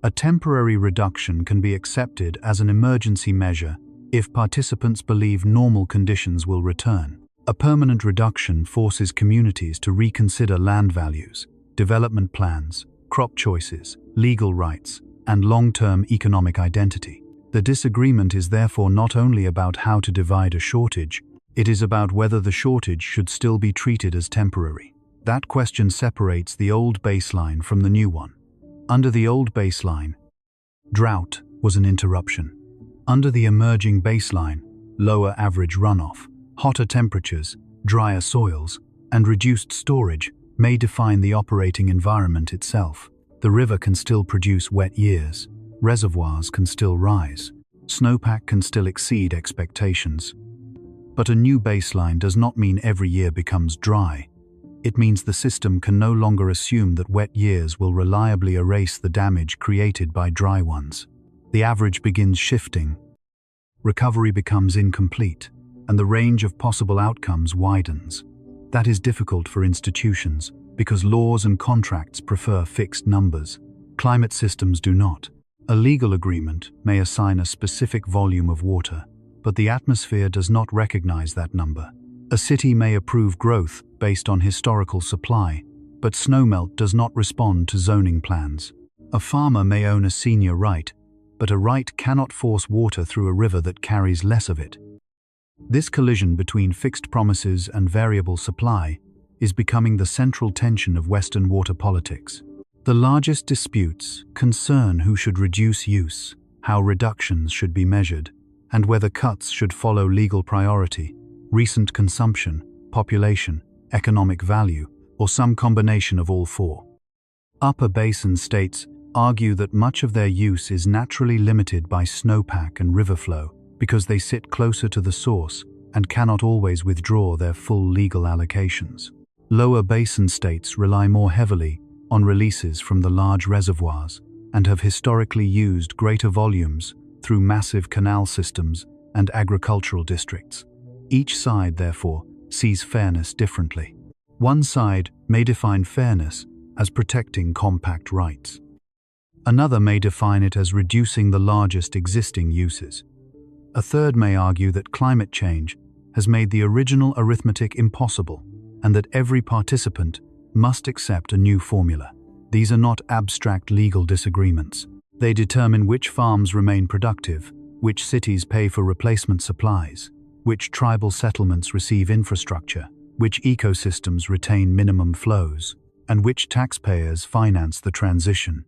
A temporary reduction can be accepted as an emergency measure if participants believe normal conditions will return. A permanent reduction forces communities to reconsider land values, development plans, crop choices, legal rights, and long-term economic identity. The disagreement is therefore not only about how to divide a shortage, it is about whether the shortage should still be treated as temporary. That question separates the old baseline from the new one. Under the old baseline, drought was an interruption. Under the emerging baseline, lower average runoff, hotter temperatures, drier soils, and reduced storage may define the operating environment itself. The river can still produce wet years, reservoirs can still rise, snowpack can still exceed expectations. But a new baseline does not mean every year becomes dry. It means the system can no longer assume that wet years will reliably erase the damage created by dry ones. The average begins shifting. Recovery becomes incomplete, and the range of possible outcomes widens. That is difficult for institutions because laws and contracts prefer fixed numbers. Climate systems do not. A legal agreement may assign a specific volume of water, but the atmosphere does not recognize that number. A city may approve growth based on historical supply, but snowmelt does not respond to zoning plans. A farmer may own a senior right, but a right cannot force water through a river that carries less of it. This collision between fixed promises and variable supply is becoming the central tension of Western water politics. The largest disputes concern who should reduce use, how reductions should be measured, and whether cuts should follow legal priority, recent consumption, population, economic value, or some combination of all four. Upper basin states argue that much of their use is naturally limited by snowpack and river flow because they sit closer to the source and cannot always withdraw their full legal allocations. Lower basin states rely more heavily on releases from the large reservoirs and have historically used greater volumes through massive canal systems and agricultural districts. Each side, therefore, sees fairness differently. One side may define fairness as protecting compact rights. Another may define it as reducing the largest existing uses. A third may argue that climate change has made the original arithmetic impossible and that every participant must accept a new formula. These are not abstract legal disagreements. They determine which farms remain productive, which cities pay for replacement supplies, which tribal settlements receive infrastructure, which ecosystems retain minimum flows, and which taxpayers finance the transition.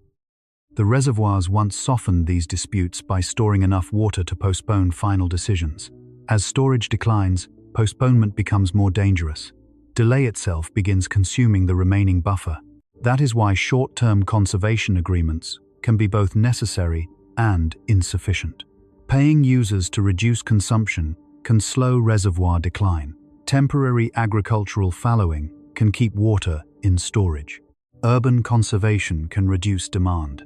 The reservoirs once softened these disputes by storing enough water to postpone final decisions. As storage declines, postponement becomes more dangerous. Delay itself begins consuming the remaining buffer. That is why short-term conservation agreements can be both necessary and insufficient. Paying users to reduce consumption can slow reservoir decline. Temporary agricultural fallowing can keep water in storage. Urban conservation can reduce demand.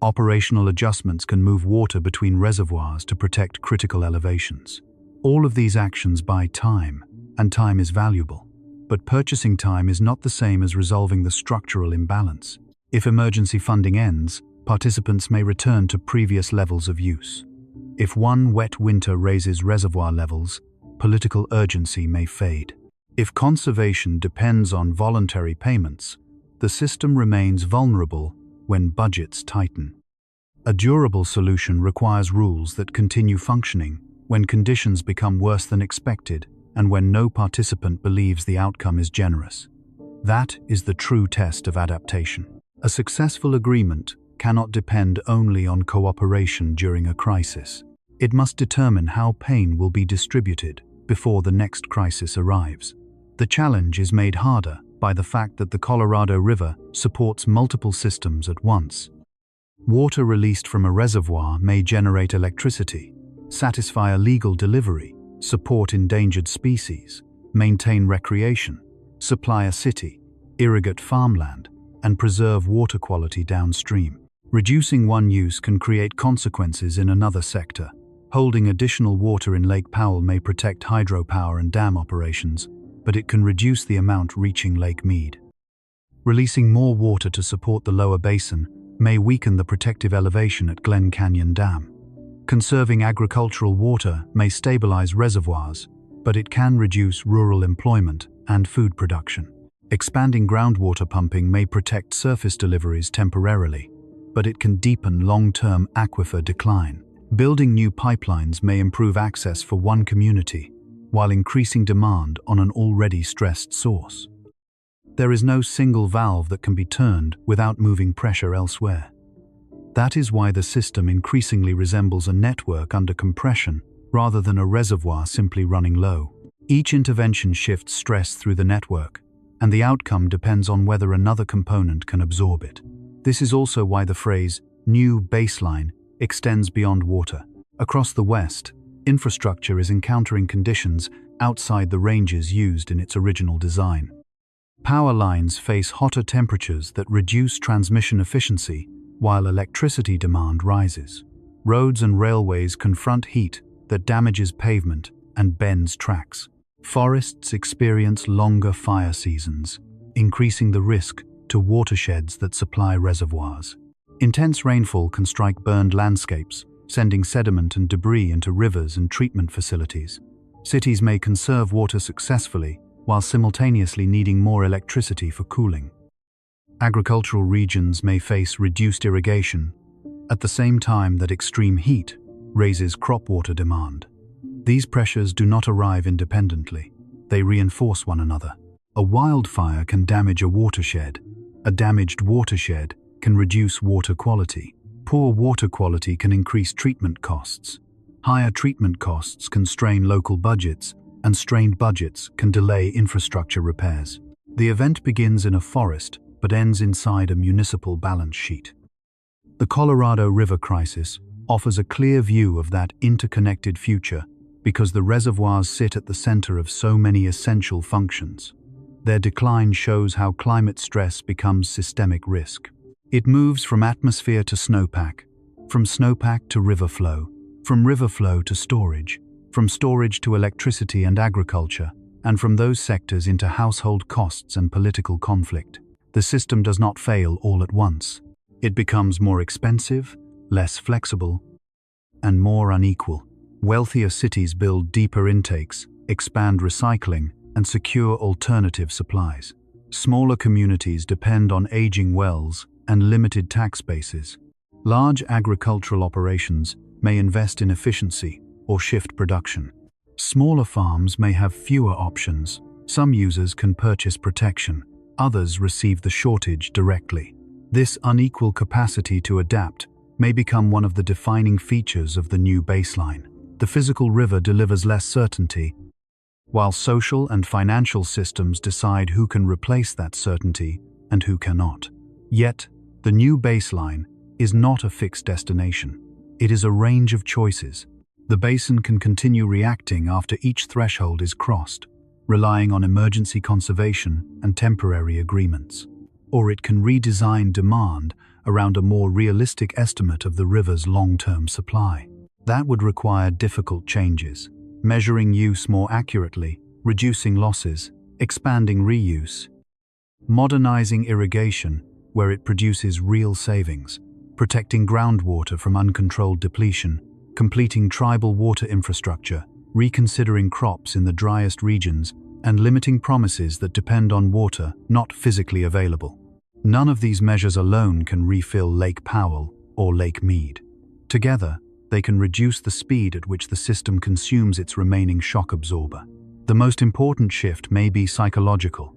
Operational adjustments can move water between reservoirs to protect critical elevations. All of these actions buy time, and time is valuable. But purchasing time is not the same as resolving the structural imbalance. If emergency funding ends, participants may return to previous levels of use. If one wet winter raises reservoir levels, political urgency may fade. If conservation depends on voluntary payments, the system remains vulnerable when budgets tighten. A durable solution requires rules that continue functioning when conditions become worse than expected and when no participant believes the outcome is generous. That is the true test of adaptation. A successful agreement cannot depend only on cooperation during a crisis. It must determine how pain will be distributed before the next crisis arrives. The challenge is made harder by the fact that the Colorado River supports multiple systems at once. Water released from a reservoir may generate electricity, satisfy a legal delivery, support endangered species, maintain recreation, supply a city, irrigate farmland, and preserve water quality downstream. Reducing one use can create consequences in another sector. Holding additional water in Lake Powell may protect hydropower and dam operations, but it can reduce the amount reaching Lake Mead. Releasing more water to support the lower basin may weaken the protective elevation at Glen Canyon Dam. Conserving agricultural water may stabilize reservoirs, but it can reduce rural employment and food production. Expanding groundwater pumping may protect surface deliveries temporarily, but it can deepen long-term aquifer decline. Building new pipelines may improve access for one community, while increasing demand on an already stressed source. There is no single valve that can be turned without moving pressure elsewhere. That is why the system increasingly resembles a network under compression rather than a reservoir simply running low. Each intervention shifts stress through the network, and the outcome depends on whether another component can absorb it. This is also why the phrase "new baseline" extends beyond water. Across the West, infrastructure is encountering conditions outside the ranges used in its original design. Power lines face hotter temperatures that reduce transmission efficiency while electricity demand rises. Roads and railways confront heat that damages pavement and bends tracks. Forests experience longer fire seasons, increasing the risk to watersheds that supply reservoirs. Intense rainfall can strike burned landscapes, sending sediment and debris into rivers and treatment facilities. Cities may conserve water successfully while simultaneously needing more electricity for cooling. Agricultural regions may face reduced irrigation at the same time that extreme heat raises crop water demand. These pressures do not arrive independently. They reinforce one another. A wildfire can damage a watershed. A damaged watershed can reduce water quality. Poor water quality can increase treatment costs. Higher treatment costs can strain local budgets, and strained budgets can delay infrastructure repairs. The event begins in a forest but ends inside a municipal balance sheet. The Colorado River crisis offers a clear view of that interconnected future because the reservoirs sit at the center of so many essential functions. Their decline shows how climate stress becomes systemic risk. It moves from atmosphere to snowpack, from snowpack to river flow, from river flow to storage, from storage to electricity and agriculture, and from those sectors into household costs and political conflict. The system does not fail all at once. It becomes more expensive, less flexible, and more unequal. Wealthier cities build deeper intakes, expand recycling, and secure alternative supplies. Smaller communities depend on aging wells and limited tax bases. Large agricultural operations may invest in efficiency or shift production. Smaller farms may have fewer options. Some users can purchase protection. Others receive the shortage directly. This unequal capacity to adapt may become one of the defining features of the new baseline. The physical river delivers less certainty, while social and financial systems decide who can replace that certainty and who cannot. Yet, the new baseline is not a fixed destination. It is a range of choices. The basin can continue reacting after each threshold is crossed, relying on emergency conservation and temporary agreements. Or it can redesign demand around a more realistic estimate of the river's long-term supply. That would require difficult changes, measuring use more accurately, reducing losses, expanding reuse, modernizing irrigation where it produces real savings, protecting groundwater from uncontrolled depletion, completing tribal water infrastructure, reconsidering crops in the driest regions, and limiting promises that depend on water not physically available. None of these measures alone can refill Lake Powell or Lake Mead. Together, they can reduce the speed at which the system consumes its remaining shock absorber. The most important shift may be psychological.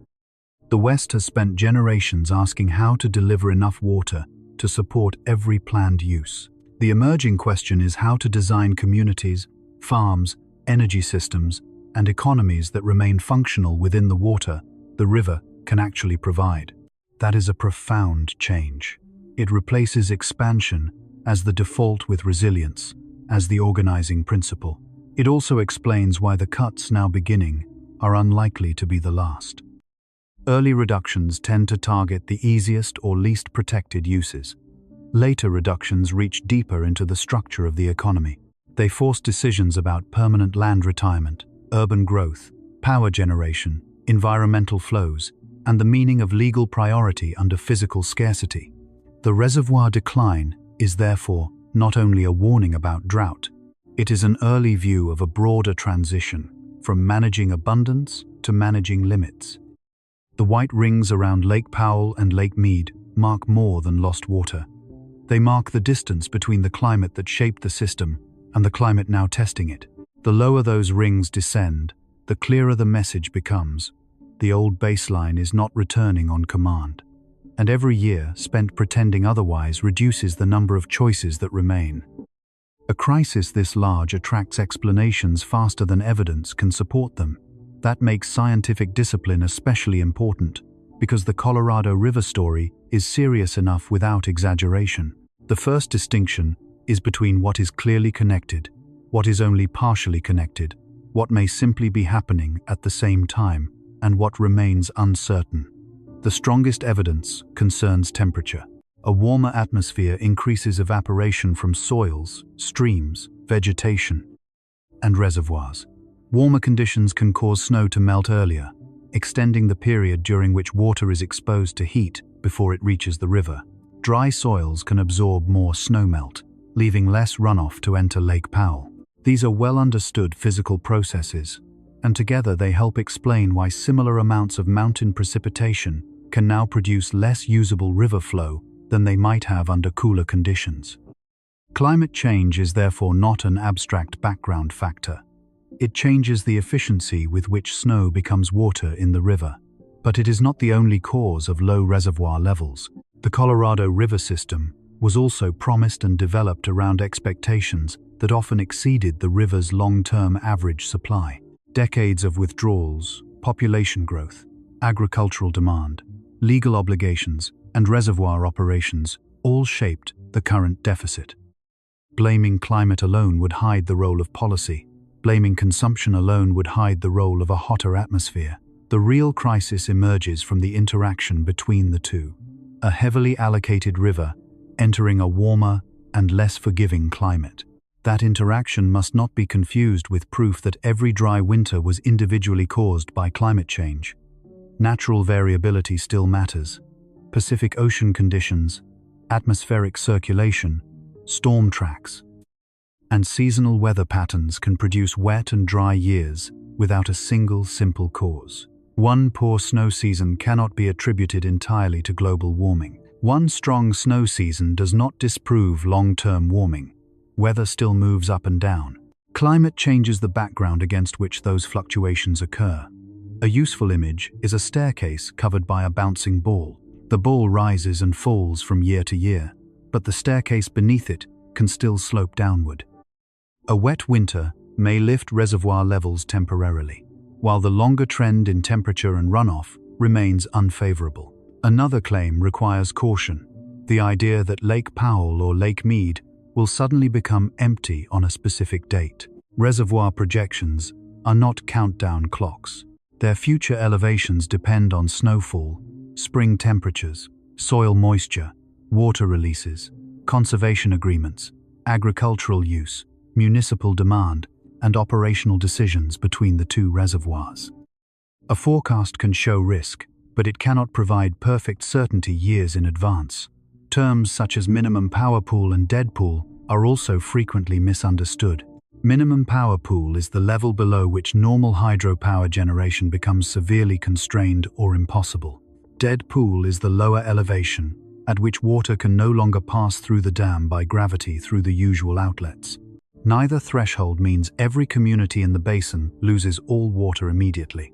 The West has spent generations asking how to deliver enough water to support every planned use. The emerging question is how to design communities, farms, energy systems, and economies that remain functional within the water the river can actually provide. That is a profound change. It replaces expansion as the default with resilience as the organizing principle. It also explains why the cuts now beginning are unlikely to be the last. Early reductions tend to target the easiest or least protected uses. Later reductions reach deeper into the structure of the economy. They force decisions about permanent land retirement, urban growth, power generation, environmental flows, and the meaning of legal priority under physical scarcity. The reservoir decline is therefore not only a warning about drought, it is an early view of a broader transition from managing abundance to managing limits. The white rings around Lake Powell and Lake Mead mark more than lost water. They mark the distance between the climate that shaped the system and the climate now testing it. The lower those rings descend, the clearer the message becomes. The old baseline is not returning on command. And every year spent pretending otherwise reduces the number of choices that remain. A crisis this large attracts explanations faster than evidence can support them. That makes scientific discipline especially important, because the Colorado River story is serious enough without exaggeration. The first distinction is between what is clearly connected, what is only partially connected, what may simply be happening at the same time, and what remains uncertain. The strongest evidence concerns temperature. A warmer atmosphere increases evaporation from soils, streams, vegetation, and reservoirs. Warmer conditions can cause snow to melt earlier, extending the period during which water is exposed to heat before it reaches the river. Dry soils can absorb more snowmelt, leaving less runoff to enter Lake Powell. These are well understood physical processes, and together they help explain why similar amounts of mountain precipitation can now produce less usable river flow than they might have under cooler conditions. Climate change is therefore not an abstract background factor. It changes the efficiency with which snow becomes water in the river. But it is not the only cause of low reservoir levels. The Colorado River system was also promised and developed around expectations that often exceeded the river's long-term average supply. Decades of withdrawals, population growth, agricultural demand, legal obligations, and reservoir operations all shaped the current deficit. Blaming climate alone would hide the role of policy. Blaming consumption alone would hide the role of a hotter atmosphere. The real crisis emerges from the interaction between the two. A heavily allocated river entering a warmer and less forgiving climate. That interaction must not be confused with proof that every dry winter was individually caused by climate change. Natural variability still matters. Pacific Ocean conditions, atmospheric circulation, storm tracks, and seasonal weather patterns can produce wet and dry years without a single simple cause. One poor snow season cannot be attributed entirely to global warming. One strong snow season does not disprove long-term warming. Weather still moves up and down. Climate changes the background against which those fluctuations occur. A useful image is a staircase covered by a bouncing ball. The ball rises and falls from year to year, but the staircase beneath it can still slope downward. A wet winter may lift reservoir levels temporarily, while the longer trend in temperature and runoff remains unfavorable. Another claim requires caution: the idea that Lake Powell or Lake Mead will suddenly become empty on a specific date. Reservoir projections are not countdown clocks. Their future elevations depend on snowfall, spring temperatures, soil moisture, water releases, conservation agreements, agricultural use, municipal demand, and operational decisions between the two reservoirs. A forecast can show risk, but it cannot provide perfect certainty years in advance. Terms such as minimum power pool and dead pool are also frequently misunderstood. Minimum power pool is the level below which normal hydropower generation becomes severely constrained or impossible. Dead pool is the lower elevation at which water can no longer pass through the dam by gravity through the usual outlets. Neither threshold means every community in the basin loses all water immediately.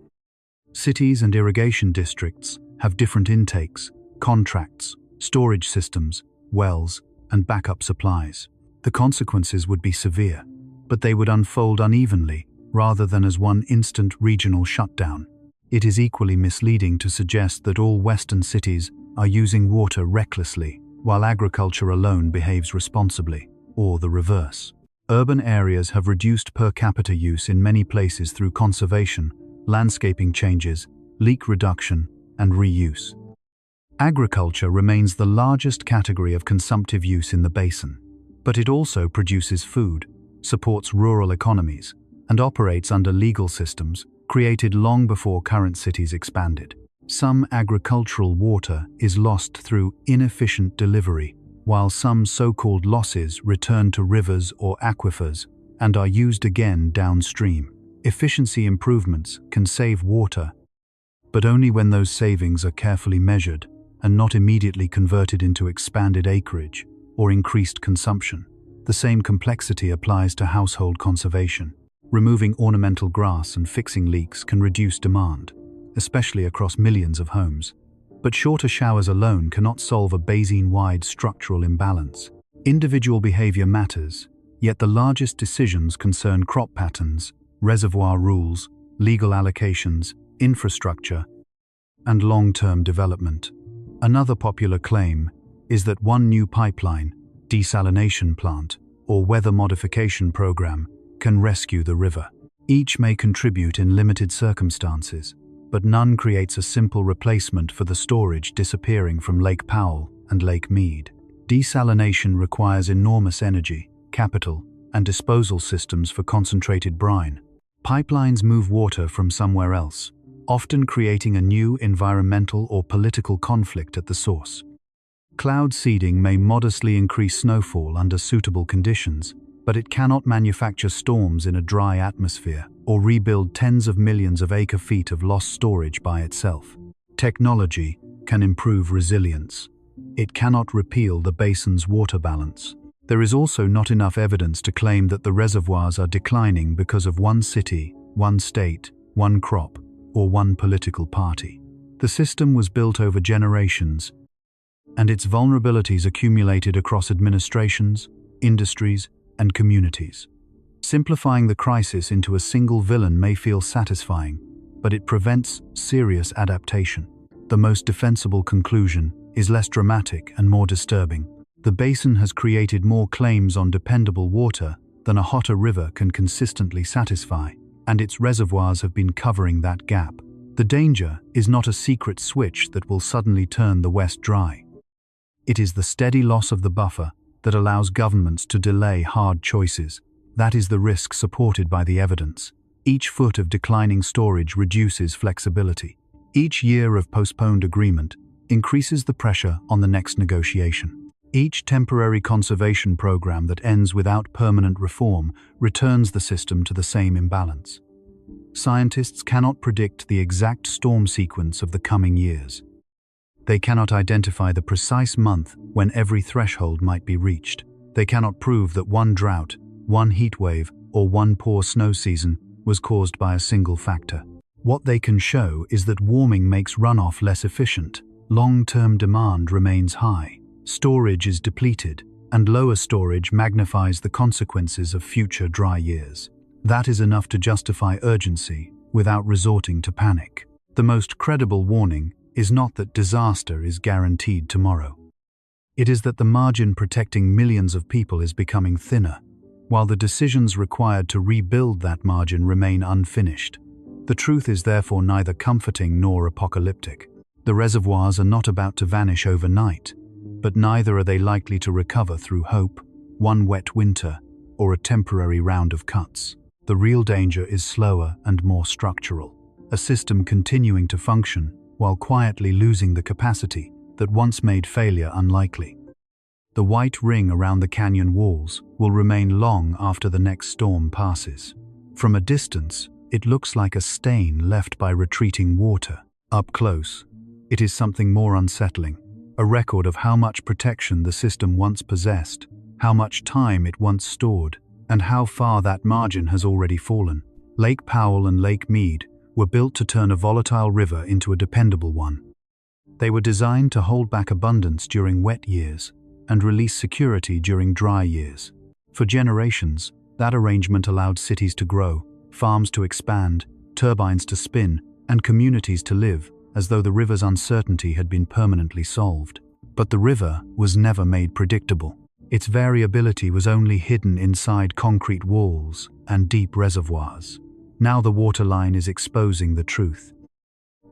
Cities and irrigation districts have different intakes, contracts, storage systems, wells, and backup supplies. The consequences would be severe, but they would unfold unevenly rather than as one instant regional shutdown. It is equally misleading to suggest that all Western cities are using water recklessly, while agriculture alone behaves responsibly, or the reverse. Urban areas have reduced per capita use in many places through conservation, landscaping changes, leak reduction, and reuse. Agriculture remains the largest category of consumptive use in the basin, but it also produces food, supports rural economies, and operates under legal systems created long before current cities expanded. Some agricultural water is lost through inefficient delivery, while some so-called losses return to rivers or aquifers and are used again downstream. Efficiency improvements can save water, but only when those savings are carefully measured and not immediately converted into expanded acreage or increased consumption. The same complexity applies to household conservation. Removing ornamental grass and fixing leaks can reduce demand, especially across millions of homes. But shorter showers alone cannot solve a basin-wide structural imbalance. Individual behavior matters, yet the largest decisions concern crop patterns, reservoir rules, legal allocations, infrastructure, and long-term development. Another popular claim is that one new pipeline, desalination plant, or weather modification program can rescue the river. Each may contribute in limited circumstances, but none creates a simple replacement for the storage disappearing from Lake Powell and Lake Mead. Desalination requires enormous energy, capital, and disposal systems for concentrated brine. Pipelines move water from somewhere else, often creating a new environmental or political conflict at the source. Cloud seeding may modestly increase snowfall under suitable conditions, but it cannot manufacture storms in a dry atmosphere or rebuild tens of millions of acre-feet of lost storage by itself. Technology can improve resilience. It cannot repeal the basin's water balance. There is also not enough evidence to claim that the reservoirs are declining because of one city, one state, one crop, or one political party. The system was built over generations, and its vulnerabilities accumulated across administrations, industries, and communities. Simplifying the crisis into a single villain may feel satisfying, but it prevents serious adaptation. The most defensible conclusion is less dramatic and more disturbing. The basin has created more claims on dependable water than a hotter river can consistently satisfy, and its reservoirs have been covering that gap. The danger is not a secret switch that will suddenly turn the West dry. It is the steady loss of the buffer that allows governments to delay hard choices. That is the risk supported by the evidence. Each foot of declining storage reduces flexibility. Each year of postponed agreement increases the pressure on the next negotiation. Each temporary conservation program that ends without permanent reform returns the system to the same imbalance. Scientists cannot predict the exact storm sequence of the coming years. They cannot identify the precise month when every threshold might be reached. They cannot prove that one drought, one heat wave, or one poor snow season was caused by a single factor. What they can show is that warming makes runoff less efficient, long-term demand remains high, storage is depleted, and lower storage magnifies the consequences of future dry years. That is enough to justify urgency, without resorting to panic. The most credible warning is not that disaster is guaranteed tomorrow. It is that the margin protecting millions of people is becoming thinner, while the decisions required to rebuild that margin remain unfinished. The truth is therefore neither comforting nor apocalyptic. The reservoirs are not about to vanish overnight, but neither are they likely to recover through hope, one wet winter, or a temporary round of cuts. The real danger is slower and more structural, a system continuing to function while quietly losing the capacity that once made failure unlikely. The white ring around the canyon walls will remain long after the next storm passes. From a distance, it looks like a stain left by retreating water. Up close, it is something more unsettling, a record of how much protection the system once possessed, how much time it once stored, and how far that margin has already fallen. Lake Powell and Lake Mead were built to turn a volatile river into a dependable one. They were designed to hold back abundance during wet years and release security during dry years. For generations, that arrangement allowed cities to grow, farms to expand, turbines to spin, and communities to live, as though the river's uncertainty had been permanently solved. But the river was never made predictable. Its variability was only hidden inside concrete walls and deep reservoirs. Now the waterline is exposing the truth.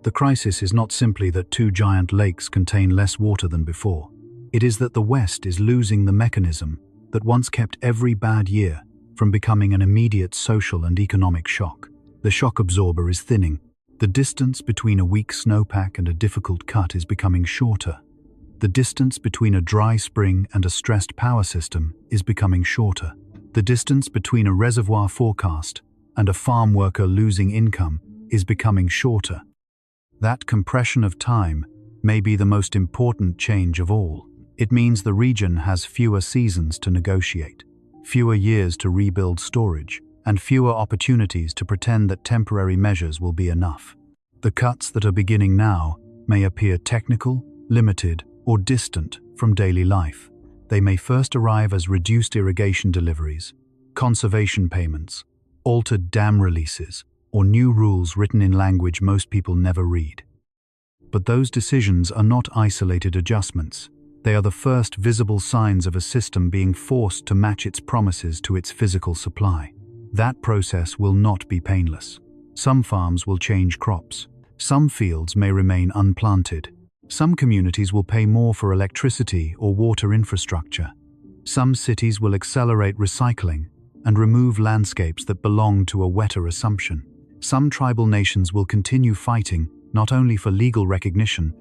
The crisis is not simply that two giant lakes contain less water than before. It is that the West is losing the mechanism that once kept every bad year from becoming an immediate social and economic shock. The shock absorber is thinning. The distance between a weak snowpack and a difficult cut is becoming shorter. The distance between a dry spring and a stressed power system is becoming shorter. The distance between a reservoir forecast and a farm worker losing income is becoming shorter. That compression of time may be the most important change of all. It means the region has fewer seasons to negotiate, fewer years to rebuild storage, and fewer opportunities to pretend that temporary measures will be enough. The cuts that are beginning now may appear technical, limited, or distant from daily life. They may first arrive as reduced irrigation deliveries, conservation payments, altered dam releases, or new rules written in language most people never read. But those decisions are not isolated adjustments. They are the first visible signs of a system being forced to match its promises to its physical supply. That process will not be painless. Some farms will change crops. Some fields may remain unplanted. Some communities will pay more for electricity or water infrastructure. Some cities will accelerate recycling and remove landscapes that belong to a wetter assumption. Some tribal nations will continue fighting not only for legal recognition,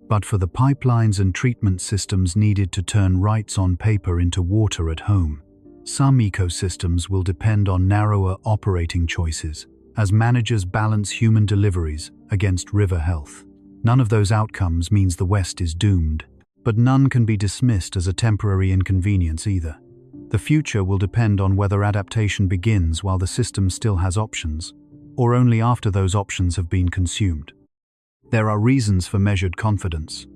but for the pipelines and treatment systems needed to turn rights on paper into water at home. Some ecosystems will depend on narrower operating choices as managers balance human deliveries against river health. None of those outcomes means the West is doomed, but none can be dismissed as a temporary inconvenience either. The future will depend on whether adaptation begins while the system still has options, or only after those options have been consumed. There are reasons for measured confidence.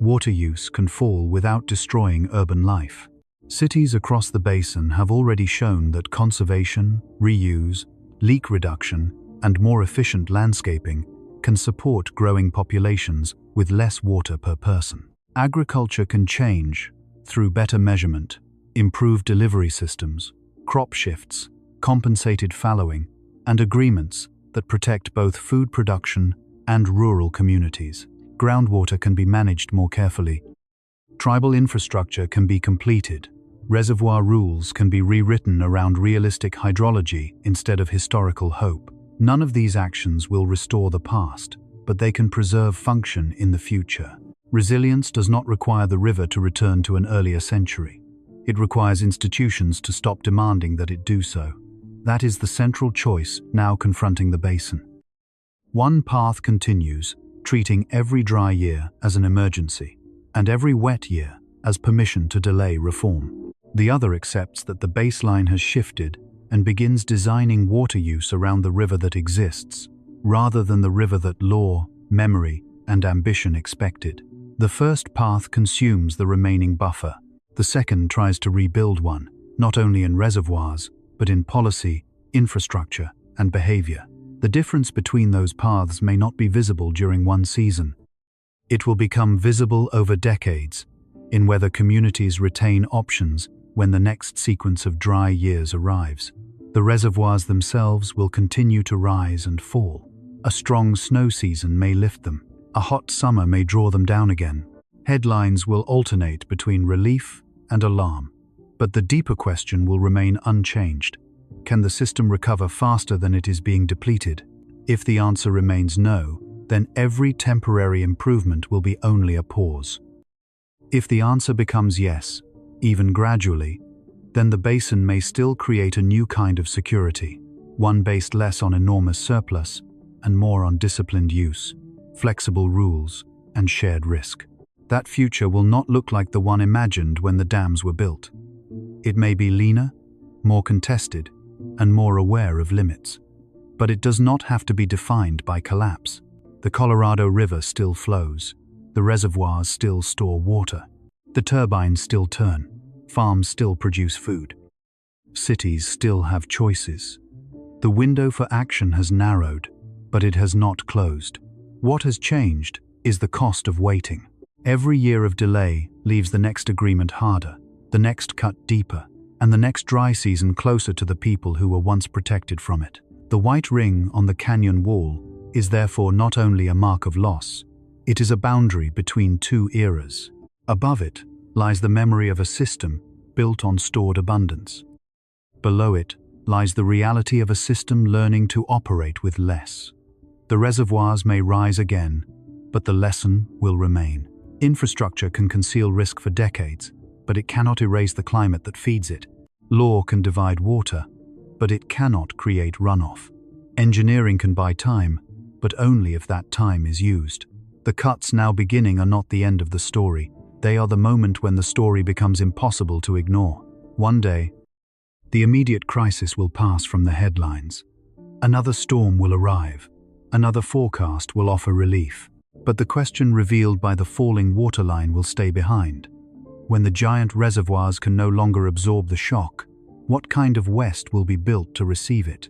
Water use can fall without destroying urban life. Cities across the basin have already shown that conservation, reuse, leak reduction, and more efficient landscaping can support growing populations with less water per person. Agriculture can change through better measurement, improved delivery systems, crop shifts, compensated fallowing, and agreements that protect both food production and rural communities. Groundwater can be managed more carefully. Tribal infrastructure can be completed. Reservoir rules can be rewritten around realistic hydrology instead of historical hope. None of these actions will restore the past, but they can preserve function in the future. Resilience does not require the river to return to an earlier century. It requires institutions to stop demanding that it do so. That is the central choice now confronting the basin. One path continues, treating every dry year as an emergency, and every wet year as permission to delay reform. The other accepts that the baseline has shifted and begins designing water use around the river that exists, rather than the river that law, memory, and ambition expected. The first path consumes the remaining buffer. The second tries to rebuild one, not only in reservoirs, but in policy, infrastructure, and behavior. The difference between those paths may not be visible during one season. It will become visible over decades, in whether communities retain options when the next sequence of dry years arrives. The reservoirs themselves will continue to rise and fall. A strong snow season may lift them. A hot summer may draw them down again. Headlines will alternate between relief and alarm. But the deeper question will remain unchanged. Can the system recover faster than it is being depleted? If the answer remains no, then every temporary improvement will be only a pause. If the answer becomes yes, even gradually, then the basin may still create a new kind of security, one based less on enormous surplus and more on disciplined use, flexible rules, and shared risk. That future will not look like the one imagined when the dams were built. It may be leaner, more contested, and more aware of limits. But it does not have to be defined by collapse. The Colorado River still flows. The reservoirs still store water. The turbines still turn. Farms still produce food. Cities still have choices. The window for action has narrowed, but it has not closed. What has changed is the cost of waiting. Every year of delay leaves the next agreement harder, the next cut deeper, and the next dry season closer to the people who were once protected from it. The white ring on the canyon wall is therefore not only a mark of loss, it is a boundary between two eras. Above it lies the memory of a system built on stored abundance. Below it lies the reality of a system learning to operate with less. The reservoirs may rise again, but the lesson will remain. Infrastructure can conceal risk for decades, but it cannot erase the climate that feeds it. Law can divide water, but it cannot create runoff. Engineering can buy time, but only if that time is used. The cuts now beginning are not the end of the story. They are the moment when the story becomes impossible to ignore. One day, the immediate crisis will pass from the headlines. Another storm will arrive. Another forecast will offer relief. But the question revealed by the falling waterline will stay behind. When the giant reservoirs can no longer absorb the shock, what kind of West will be built to receive it?